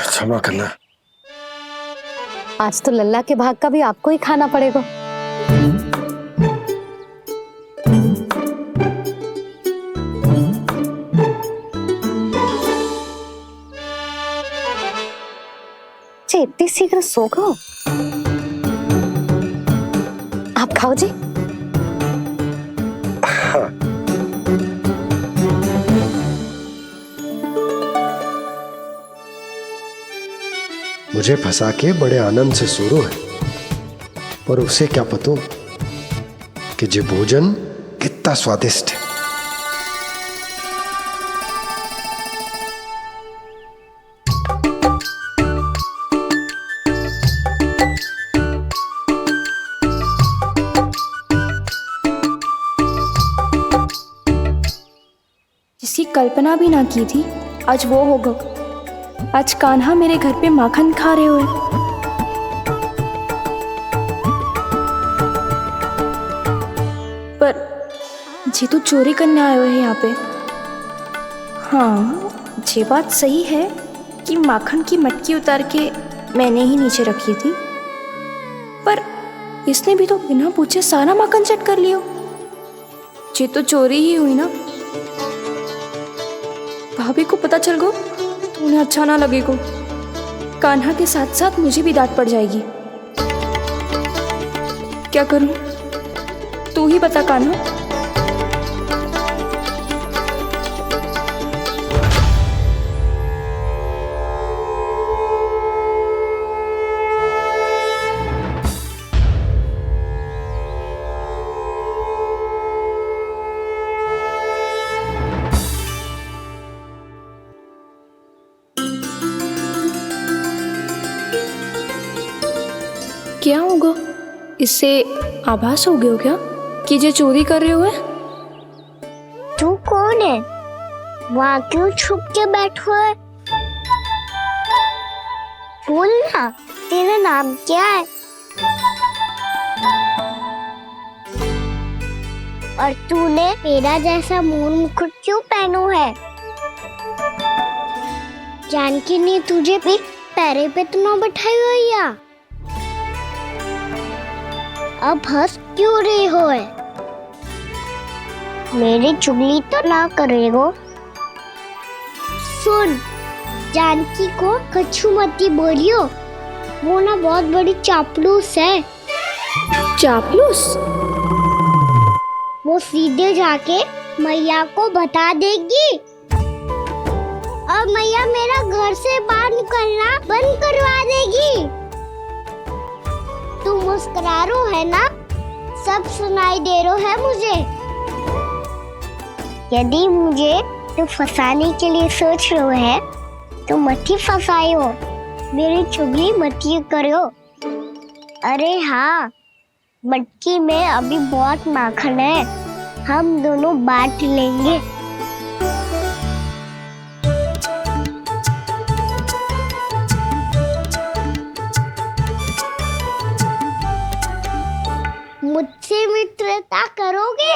क्षमा करना। आज तो लल्ला के भाग का भी आपको ही खाना पड़ेगा। इतनी शीघ्र सो गो? आप खाओ जी। हाँ। मुझे फंसा के बड़े आनंद से सो रो है, पर उसे क्या पता कि ये भोजन कितना स्वादिष्ट है। जिसकी कल्पना भी ना की थी, आज वो होगा। आज कान्हा मेरे घर पे माखन खा रहे हुए। पर जी तो चोरी करने आए हुए हैं यहाँ पे। हाँ, ये बात सही है कि माखन की मटकी उतार के मैंने ही नीचे रखी थी, पर इसने भी तो बिना पूछे सारा माखन चट कर लियो। ये तो चोरी ही हुई ना। भाभी को पता चल गो तो उन्हें अच्छा ना लगेगो। कान्हा के साथ साथ मुझे भी डांट पड़ जाएगी। क्या करूं? तू ही बता कान्हा। क्या होगा? इससे आभास हो गया क्या कि ये चोरी कर रहे हुए? तू कौन है? वहाँ क्यों छुप के बैठो है? बोल ना, तेरा नाम क्या है? और तूने मेरा जैसा मोर मुकुट क्यों पहनो है? जानकी ने तुझे भी पैरे पे तो ना बैठाई हुई है। अब हंस क्यों रही हो है? मेरी चुगली तो ना करेगो। सुन, जानकी को कछु मती बोलियो, वो ना बहुत बड़ी चापलूस है। चापलूस? वो सीधे जाके मैया को बता देगी और मैया मेरा घर से बाहर निकलना बंद करवा देगी। तू मुस्कुरा रो है ना? सब सुनाई दे रो है मुझे। यदि मुझे तू फंसाने के लिए सोच रो है तो मत ही फंसायो, मेरी चुगली मत ही करो। अरे हाँ, मटकी में अभी बहुत माखन है, हम दोनों बांट लेंगे। मुझसे मित्रता करोगे?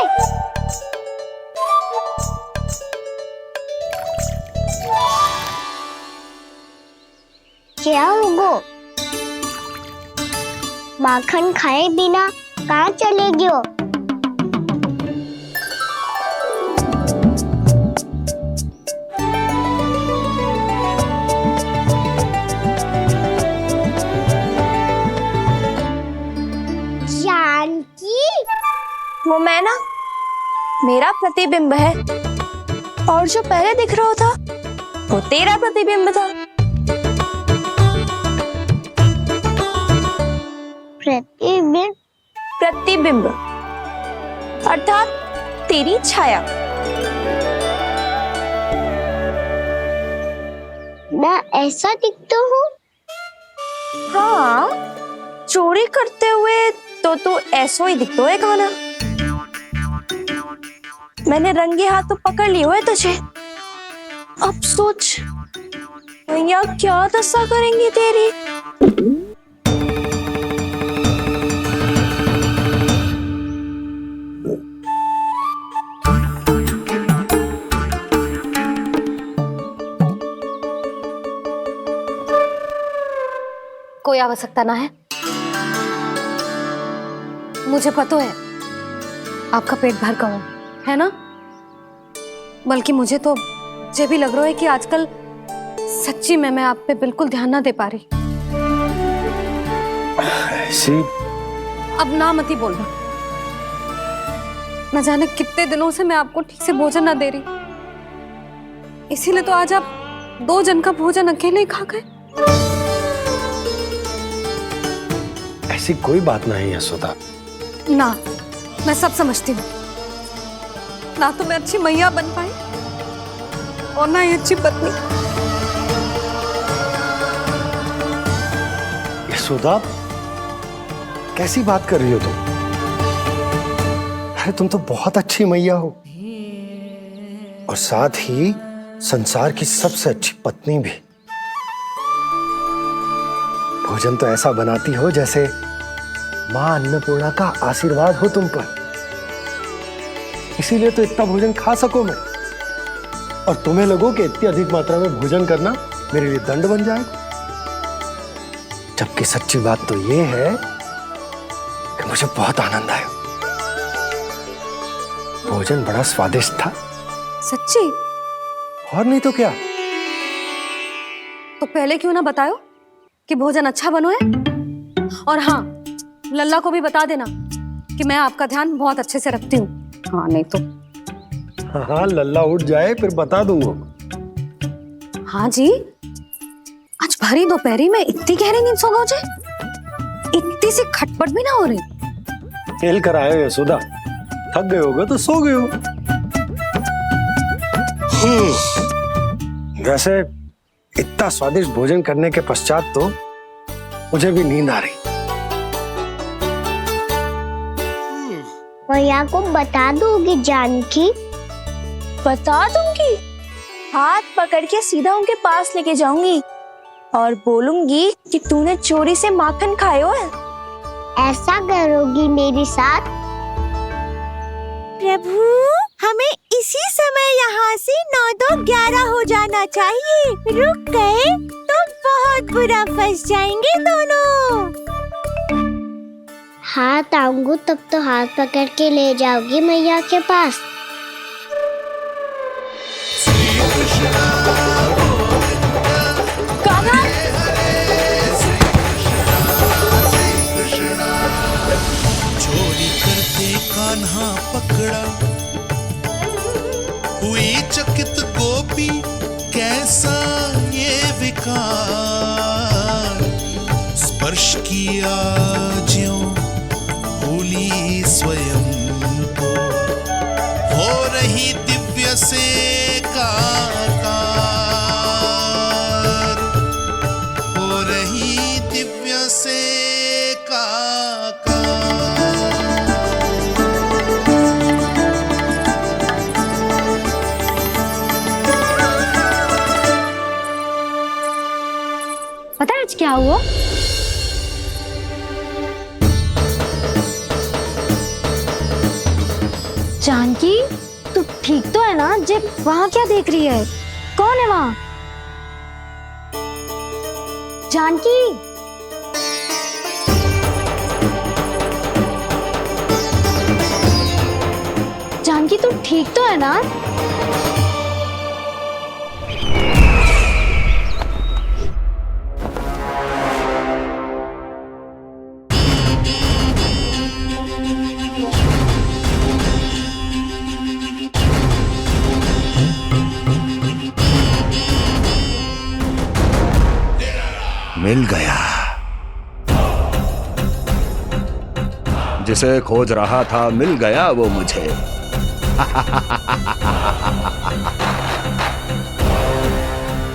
क्या होगो? माखन खाए बिना कहाँ चले गयो? वो मैं ना, मेरा प्रतिबिंब है, और जो पहले दिख रहा था वो तेरा प्रतिबिंब था। प्रतिबिंब? प्रतिबिंब अर्थात तेरी छाया। मैं ऐसा दिखता हूँ? हाँ, चोरी करते हुए तो तू ऐसा ही दिखता है कान्हा। मैंने रंगे हाथ तो पकड़ लिए हुए तुझे। अब सोच भैया क्या दशा करेंगी तेरी। कोई आवश्यकता ना है, मुझे पता है आपका पेट भर गया है ना। बल्कि मुझे तो ये भी लग रहा है कि आजकल सच्ची में मैं आप पे बिल्कुल ध्यान ना दे पा रही। ऐसी अब ना मत ही बोलना। न जाने कितने दिनों से मैं आपको ठीक से भोजन ना दे रही, इसीलिए तो आज आप 2 जन का भोजन अकेले ही खा गए। ऐसी कोई बात नहीं यशोदा। ना, मैं सब समझती हूँ। ना तो मैं अच्छी मैया बन पाई और ना ही अच्छी पत्नी। यशोदा, कैसी बात कर रही हो तुम? अरे तुम तो बहुत अच्छी मैया हो, और साथ ही संसार की सबसे अच्छी पत्नी भी। भोजन तो ऐसा बनाती हो जैसे मां अन्नपूर्णा का आशीर्वाद हो तुम पर। इसीलिए तो इतना भोजन खा सको मैं। और तुम्हें लगो कि इतनी अधिक मात्रा में भोजन करना मेरे लिए दंड बन जाए। जबकि सच्ची बात तो ये है कि मुझे बहुत आनंद आया। भोजन बड़ा स्वादिष्ट था। सच्ची? और नहीं तो क्या। तो पहले क्यों ना बताओ कि भोजन अच्छा बनो है। और हाँ, लल्ला को भी बता देना कि मैं आपका ध्यान बहुत अच्छे से रखती हूँ। हाँ नहीं तो। हाँ, लल्ला उठ जाए फिर बता दूंगा। हाँ जी, आज भरी दोपहरी में इतनी गहरी नींद सो गए? इतनी सी खटपट भी ना हो रही? खेल कर आए हो यशोदा, थक गए होगे तो सो गए हो। वैसे इतना स्वादिष्ट भोजन करने के पश्चात तो मुझे भी नींद आ रही। मैया को बता दोगी जानकी? बता दूंगी। हाथ पकड़ के सीधा उनके पास लेके जाऊंगी और बोलूंगी कि तूने चोरी से माखन खायो है। ऐसा करोगी मेरे साथ? प्रभु, हमें इसी समय यहाँ से 9-2-11 हो जाना चाहिए। रुक गए तो बहुत बुरा फंस जाएंगे दोनों। हाथ आऊंगी तब तो हाथ पकड़ के ले जाओगी मैया के पास। चोरी करते कान्हा पकड़ा, हुई चकित गोपी कैसा ये विकार। स्पर्श किया ज्यों भूली स्वयं को, हो रही दिव्य से काकार, हो रही दिव्य से पता है आज क्या हुआ? जानकी, तू ठीक तो है ना? जे वहां क्या देख रही है? कौन है वहां? जानकी, जानकी तू ठीक तो है ना? मिल गया। जिसे खोज रहा था मिल गया वो मुझे।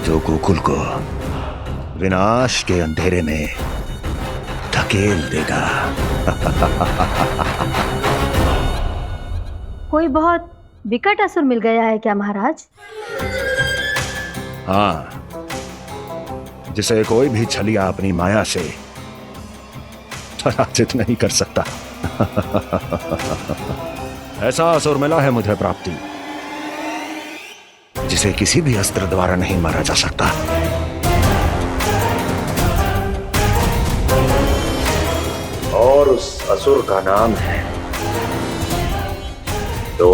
जो गोकुल को विनाश के अंधेरे में धकेल देगा। कोई बहुत विकट असुर मिल गया है क्या महाराज? हाँ, जिसे कोई भी छलिया अपनी माया से पराजित नहीं कर सकता। ऐसा असुर मिला है मुझे प्राप्ति, जिसे किसी भी अस्त्र द्वारा नहीं मारा जा सकता। और उस असुर का नाम है दो।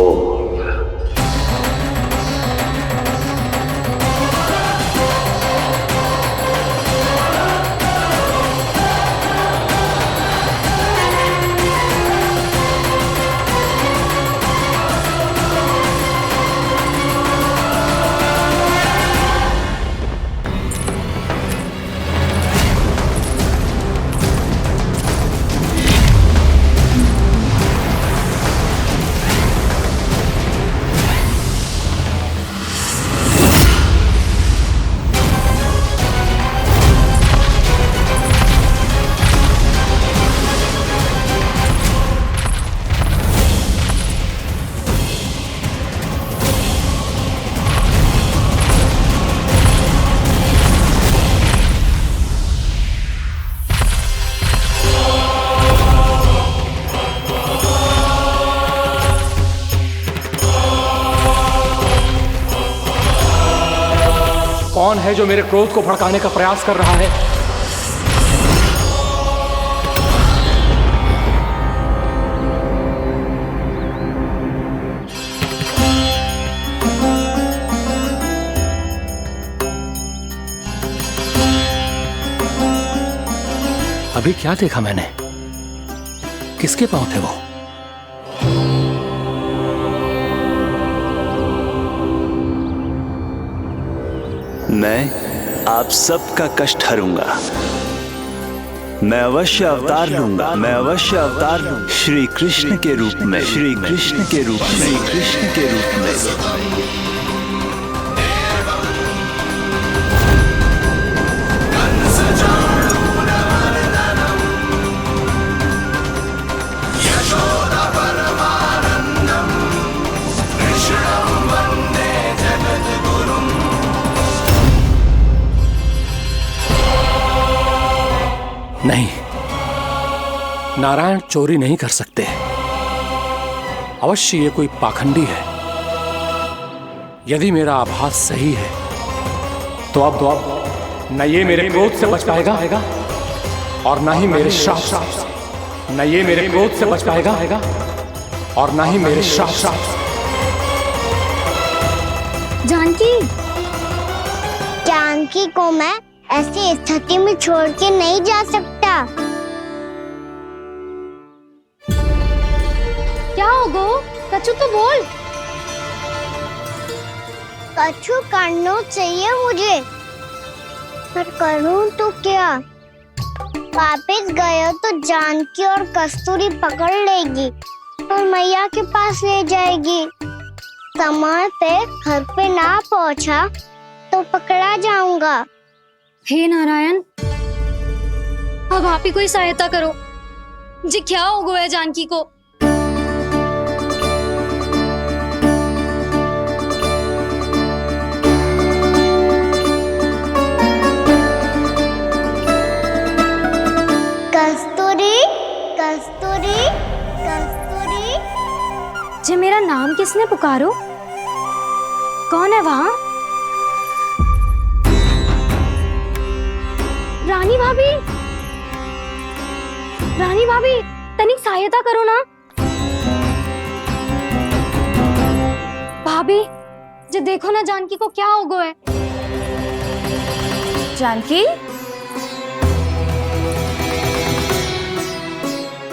कौन है जो मेरे क्रोध को भड़काने का प्रयास कर रहा है? अभी क्या देखा मैंने? किसके पांव थे वो? मैं आप सबका कष्ट हरूंगा। मैं अवश्य अवतार लूंगा। मैं अवश्य अवतार लूंगा श्री कृष्ण के रूप में। श्री कृष्ण के रूप में। श्री कृष्ण के रूप में। नहीं, नारायण चोरी नहीं कर सकते। अवश्य ये कोई पाखंडी है। यदि मेरा आभास सही है तो अब न ये मेरे क्रोध से बच पाएगा और न ही मेरे श्राप से। न ये मेरे क्रोध से बच पाएगा और न ही मेरे श्राप से। जानकी को मैं ऐसी स्थिति में छोड़ के नहीं जा सकता। क्या होगा? कछु तो बोल। कछु करना चाहिए मुझे, पर करूं तो क्या? वापस गया तो जानकी और कस्तूरी पकड़ लेगी और मैया के पास ले जाएगी। समय पे घर पे ना पहुंचा तो पकड़ा जाऊंगा। हे नारायण, अब आप ही कोई सहायता करो जी। क्या हो गया जानकी को? कस्तूरी, कस्तूरी, कस्तूरी। जी मेरा नाम किसने पुकारो? कौन है वहाँ? रानी भाभी, रानी भाभी, तनिक सहायता करो ना। भाभी जी देखो ना जानकी को क्या हो गया है। जानकी,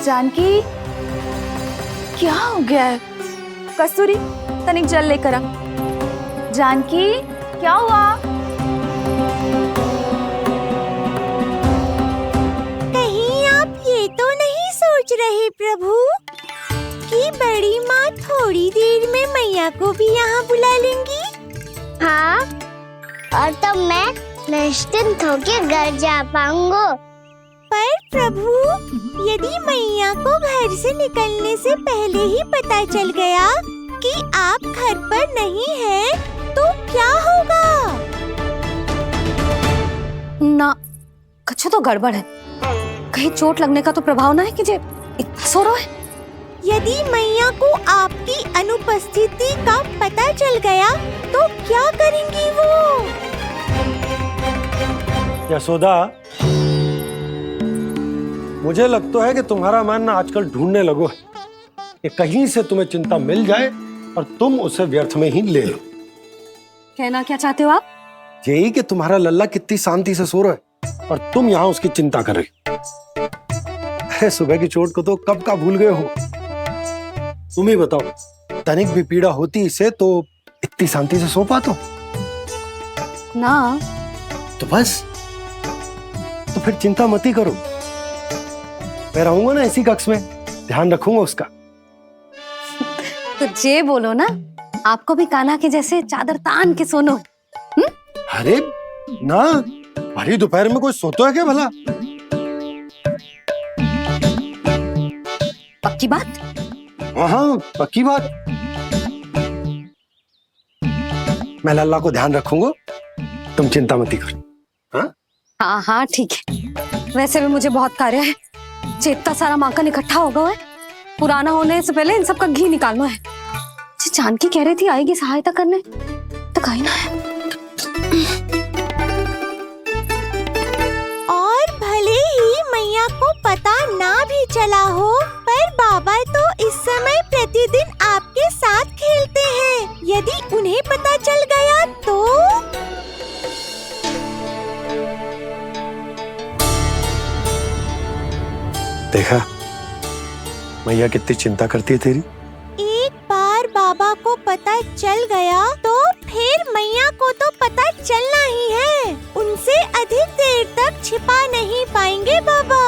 जानकी, क्या हो गया है? कस्तूरी, तनिक जल लेकर आ। जानकी, क्या हुआ? कहीं आप ये तो नहीं सोच रहे प्रभु कि बड़ी माँ थोड़ी देर में मैया को भी यहाँ बुला लेंगी? हाँ, और तब मैं निश्चिंत होकर घर जा पाऊंगा। पर प्रभु, यदि मैया को घर से निकलने से पहले ही पता चल गया कि आप घर पर नहीं हैं, तो क्या होगा? ना, कुछ तो गड़बड़ है। कहीं चोट लगने का तो प्रभाव ना है कि जे इतना सो रहा है। यदि मैया को आपकी अनुपस्थिति का पता चल गया तो क्या करेंगी वो? यशोदा, मुझे लगता है कि तुम्हारा मन ना आजकल ढूंढने लगो है कि कहीं से तुम्हें चिंता मिल जाए और तुम उसे व्यर्थ में ही ले लो। कहना क्या चाहते हो आप? यही कि तुम्हारा लल्ला कितनी शांति से सो रहा है और तुम यहाँ उसकी चिंता कर रही। अरे सुबह की चोट को तो कब का भूल गए हो। तुम ही बताओ, तनिक भी पीड़ा होती इसे तो इतनी शांति से सो पाते हो? ना। तो बस, तो फिर चिंता मत ही करो। मैं रहूंगा ना इसी कक्ष में, ध्यान रखूंगा उसका। तो जे बोलो ना, आपको भी कान्हा के जैसे चादर तान के सोनो। अरे ना, भरी दोपहर में कोई सोता है क्या भला? पक्की बात? हाँ, पक्की बात। मैं लल्ला को ध्यान रखूंगा, तुम चिंता मत करो। हाँ हाँ ठीक है। वैसे भी मुझे बहुत कार्य है। इतना सारा माखन इकट्ठा होगा है, पुराना होने से पहले इन सब का घी निकालना है। जानकी कह रही थी आएगी सहायता करने, तो कहीं ना है। पता ना भी चला हो, पर बाबा तो इस समय प्रतिदिन आपके साथ खेलते हैं। यदि उन्हें पता चल गया तो? देखा मैया कितनी चिंता करती है तेरी। एक बार बाबा को पता चल गया तो फिर मैया को तो पता चलना ही है। उनसे अधिक देर तक छिपा नहीं पाएंगे बाबा।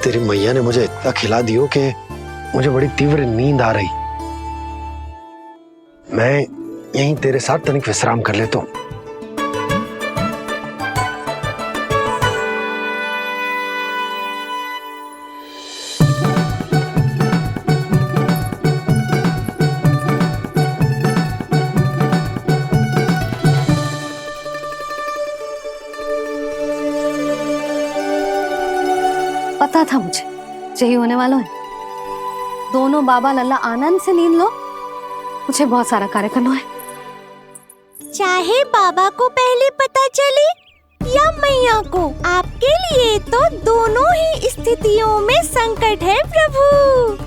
तेरी मैया ने मुझे इतना खिला दियो कि मुझे बड़ी तीव्र नींद आ रही। मैं यहीं तेरे साथ तनिक विश्राम कर लेता हूँ। पता था मुझे यही होने वाला है। दोनों बाबा लल्ला आनंद से नींद लो, मुझे बहुत सारा कार्य करना है। चाहे बाबा को पहले पता चले या मैया को, आपके लिए तो दोनों ही स्थितियों में संकट है प्रभु।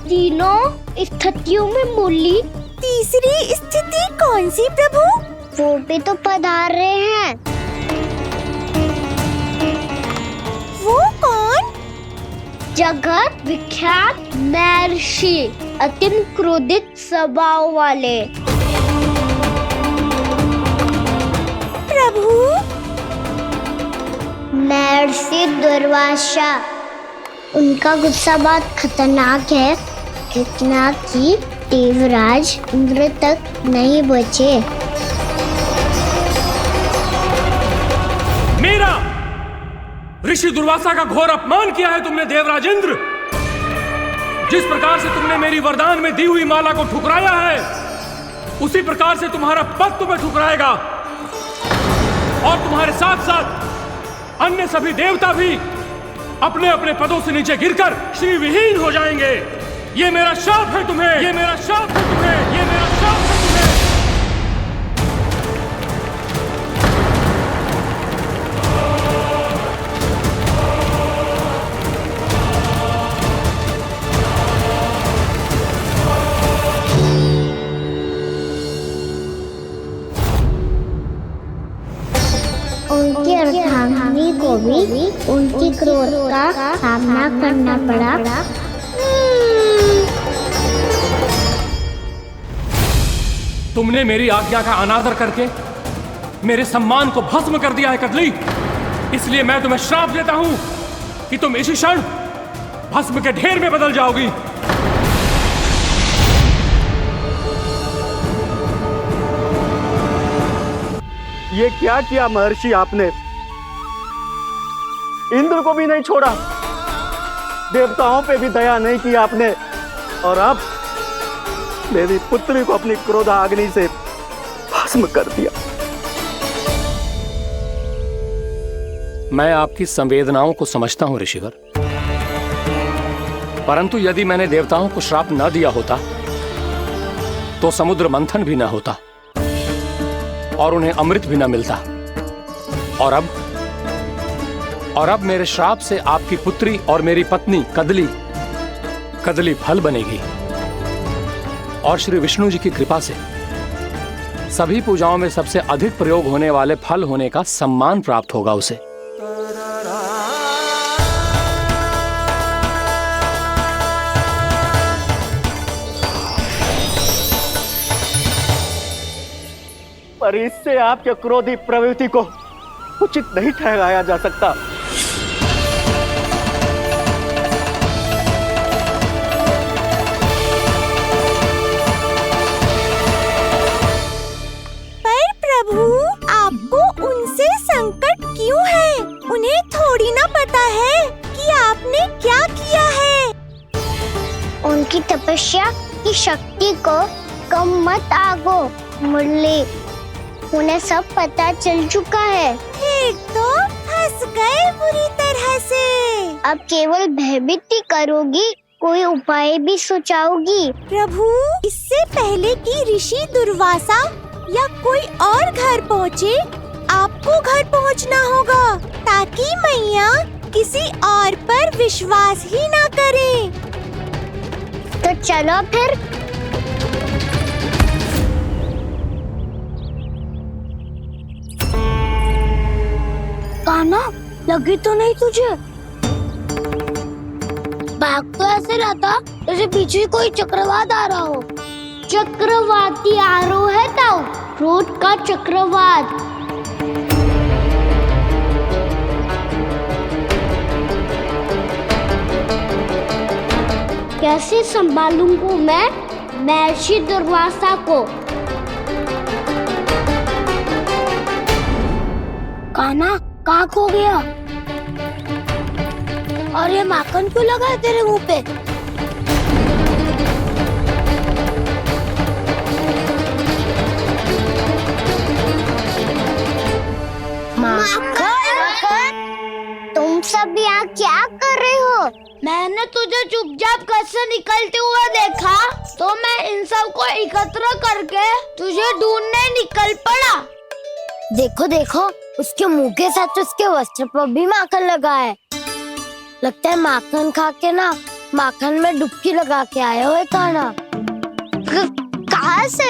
तीनों स्थितियों में मूली तीसरी स्थिति कौन सी प्रभु? वो भी तो पधार रहे हैं। वो कौन? जगत विख्यात महर्षि, अत्यंत क्रोधित स्वभाव वाले। प्रभु? महर्षि दुर्वासा। उनका गुस्सा बहुत खतरनाक है, इतना कि देवराज इंद्र तक नहीं बचे। मेरा ऋषि दुर्वासा का घोर अपमान किया है तुमने देवराज इंद्र। जिस प्रकार से तुमने मेरी वरदान में दी हुई माला को ठुकराया है, उसी प्रकार से तुम्हारा पद तुम्हें ठुकराएगा, और तुम्हारे साथ साथ अन्य सभी देवता भी अपने अपने पदों से नीचे गिरकर श्री विहीन हो जाएंगे। ये मेरा शाप है तुम्हें, ये मेरा शाप है तुम्हें, ये मेरा शाप है तुम्हें। उनकी अर्धांगिनी को भी उनकी क्रोध का सामना करना पड़ा। तुमने मेरी आज्ञा का अनादर करके मेरे सम्मान को भस्म कर दिया है कदली। इसलिए मैं तुम्हें श्राप देता हूं कि तुम इसी क्षण भस्म के ढेर में बदल जाओगी। ये क्या किया महर्षि आपने? इंद्र को भी नहीं छोड़ा, देवताओं पे भी दया नहीं की आपने, और अब मेरी पुत्री को अपनी क्रोधाग्नि से भस्म कर दिया। मैं आपकी संवेदनाओं को समझता हूं ऋषिवर, परंतु यदि मैंने देवताओं को श्राप न दिया होता तो समुद्र मंथन भी न होता और उन्हें अमृत भी न मिलता। और अब मेरे श्राप से आपकी पुत्री और मेरी पत्नी कदली फल बनेगी, और श्री विष्णु जी की कृपा से सभी पूजाओं में सबसे अधिक प्रयोग होने वाले फल होने का सम्मान प्राप्त होगा उसे। पर इससे आपके क्रोधी प्रवृत्ति को उचित नहीं ठहराया जा सकता। पर प्रभु, आपको उनसे संकट क्यों है? उन्हें थोड़ी ना पता है कि आपने क्या किया है। उनकी तपस्या की शक्ति को कम मत आगो मुरली, उन्हें सब पता चल चुका है। फिर तो फंस गए बुरी तरह से। अब केवल भयभीत ही करोगी, कोई उपाय भी सुझाओगी? प्रभु, इससे पहले कि ऋषि दुर्वासा या कोई और घर पहुँचे, आपको घर पहुँचना होगा ताकि मैया किसी और पर विश्वास ही ना करे। तो चलो फिर। कान्हा, लगी तो नहीं तुझे? भाग तो ऐसे रहा था जैसे पीछे कोई चक्रवात आ रहा हो। चक्रवाती आरोह है ताऊ, रोड का चक्रवात। कैसे संभालूंगा मैं महर्षि दुर्वासा को? कान्हा, कहाँ खो गया? और ये माखन क्यों लगा है तेरे मुंह पे? माखन, तुम सब यहाँ क्या कर रहे हो? मैंने तुझे चुपचाप घर से निकलते हुए देखा तो मैं इन सब को एकत्र करके तुझे ढूंढने निकल पड़ा। देखो देखो, उसके मुंह के साथ उसके वस्त्र पर भी माखन लगा है। लगता है माखन खा के ना माखन में डुबकी लगा के आया हुआ है कान्हा। कहाँ से?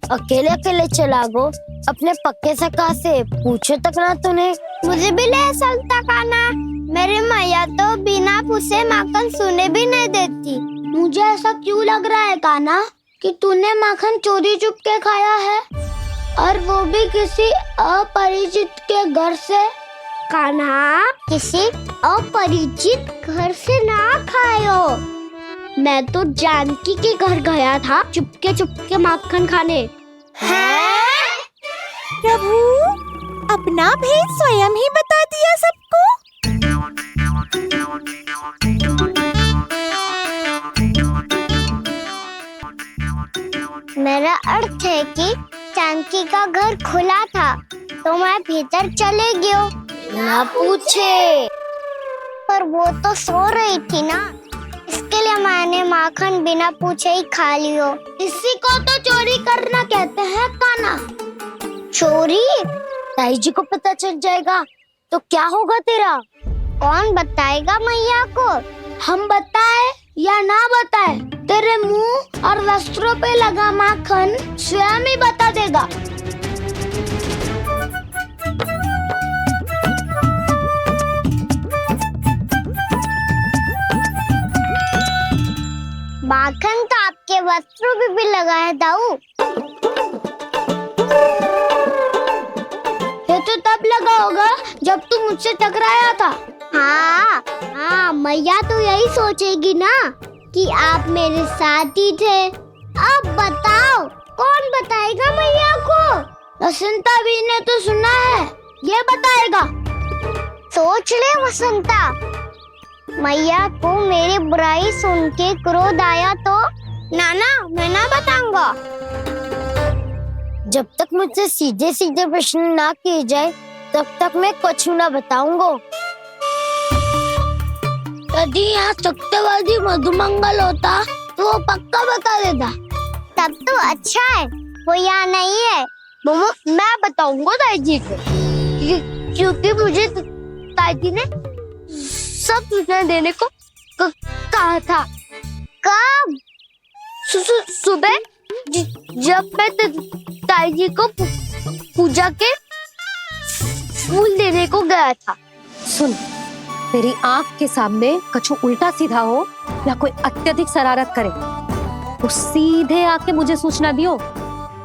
अकेले अकेले चला गो अपने पक्के सखा से, पूछो तक ना तूने। मुझे भी ले चलता कान्हा, मेरी मैया तो बिना पूछे माखन सुने भी नहीं देती। मुझे ऐसा क्यों लग रहा है कान्हा कि तूने माखन चोरी चुप के खाया है, और वो भी किसी अपरिचित के घर से? कान्हा, किसी अपरिचित घर से ना खायो। मैं तो जानकी के घर गया था चुपके माखन खाने। हैं? प्रभु, अपना भेद स्वयं ही बता दिया सबको। मेरा अर्थ है कि जानकी का घर खुला था तो मैं भीतर चले गयो। ना पूछे, पर वो तो सो रही थी ना, इसके लिए मैंने माखन बिना पूछे ही खा लियो। इसी को तो चोरी करना कहते हैं कान्हा। चोरी? ताई जी को पता चल जाएगा तो क्या होगा तेरा? कौन बताएगा मैया को? हम बताए या ना बताए, तेरे मुंह और वस्त्रों पे लगा माखन स्वयं ही बता देगा। माखन तो आपके वस्त्रों पे भी लगा है दाऊ। ये तो तब लगा होगा जब तू मुझसे टकराया था। हाँ, मैया तो यही सोचेगी ना कि आप मेरे साथ ही थे। अब बताओ, कौन बताएगा मैया को? वसंता भी ने तो सुना है, ये बताएगा। सोच ले वसंता, मैया को मेरी बुराई सुन के क्रोध आया तो? नाना, मैं ना बताऊंगा। जब तक मुझसे सीधे सीधे प्रश्न ना किए जाए तब तक मैं कुछ ना बताऊंगा। यदि यहाँ सत्यवादी मधुमंगल होता तो वो पक्का बता देता। तब तो अच्छा है वो यहाँ नहीं है। मैं बताऊंगा ताई जी को, क्योंकि मुझे ताई जी ने सब सूचना देने को कहा था। कब? सुबह जब मैं ताई जी को पूजा के फूल देने को गया था। सुन, तेरी आंख के सामने कछु उल्टा सीधा हो या कोई अत्यधिक शरारत करे तो सीधे आके मुझे सूचना दियो,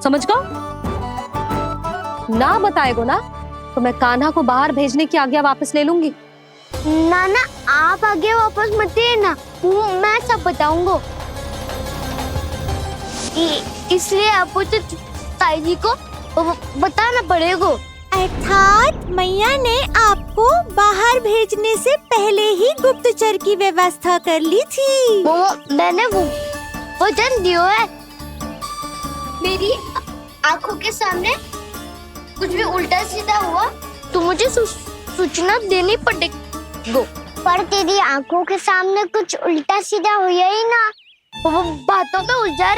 समझ गो? ना बताएगो ना तो मैं कान्हा को बाहर भेजने की आज्ञा वापस ले लूंगी। नाना, आप आगे वापस मत देना, मैं सब बताऊंगा। इसलिए आपको तो ताई जी को बताना पड़ेगा। अर्थात मैया ने आपको बाहर भेजने से पहले ही गुप्तचर की व्यवस्था कर ली थी। मैंने वो वचन दिया है। मेरी आंखों के सामने कुछ भी उल्टा सीधा हुआ तो मुझे सूचना देनी पड़ेगी। पर तेरी आंखों के सामने कुछ उल्टा सीधा हुआ ही ना, वो बातों पे उलझा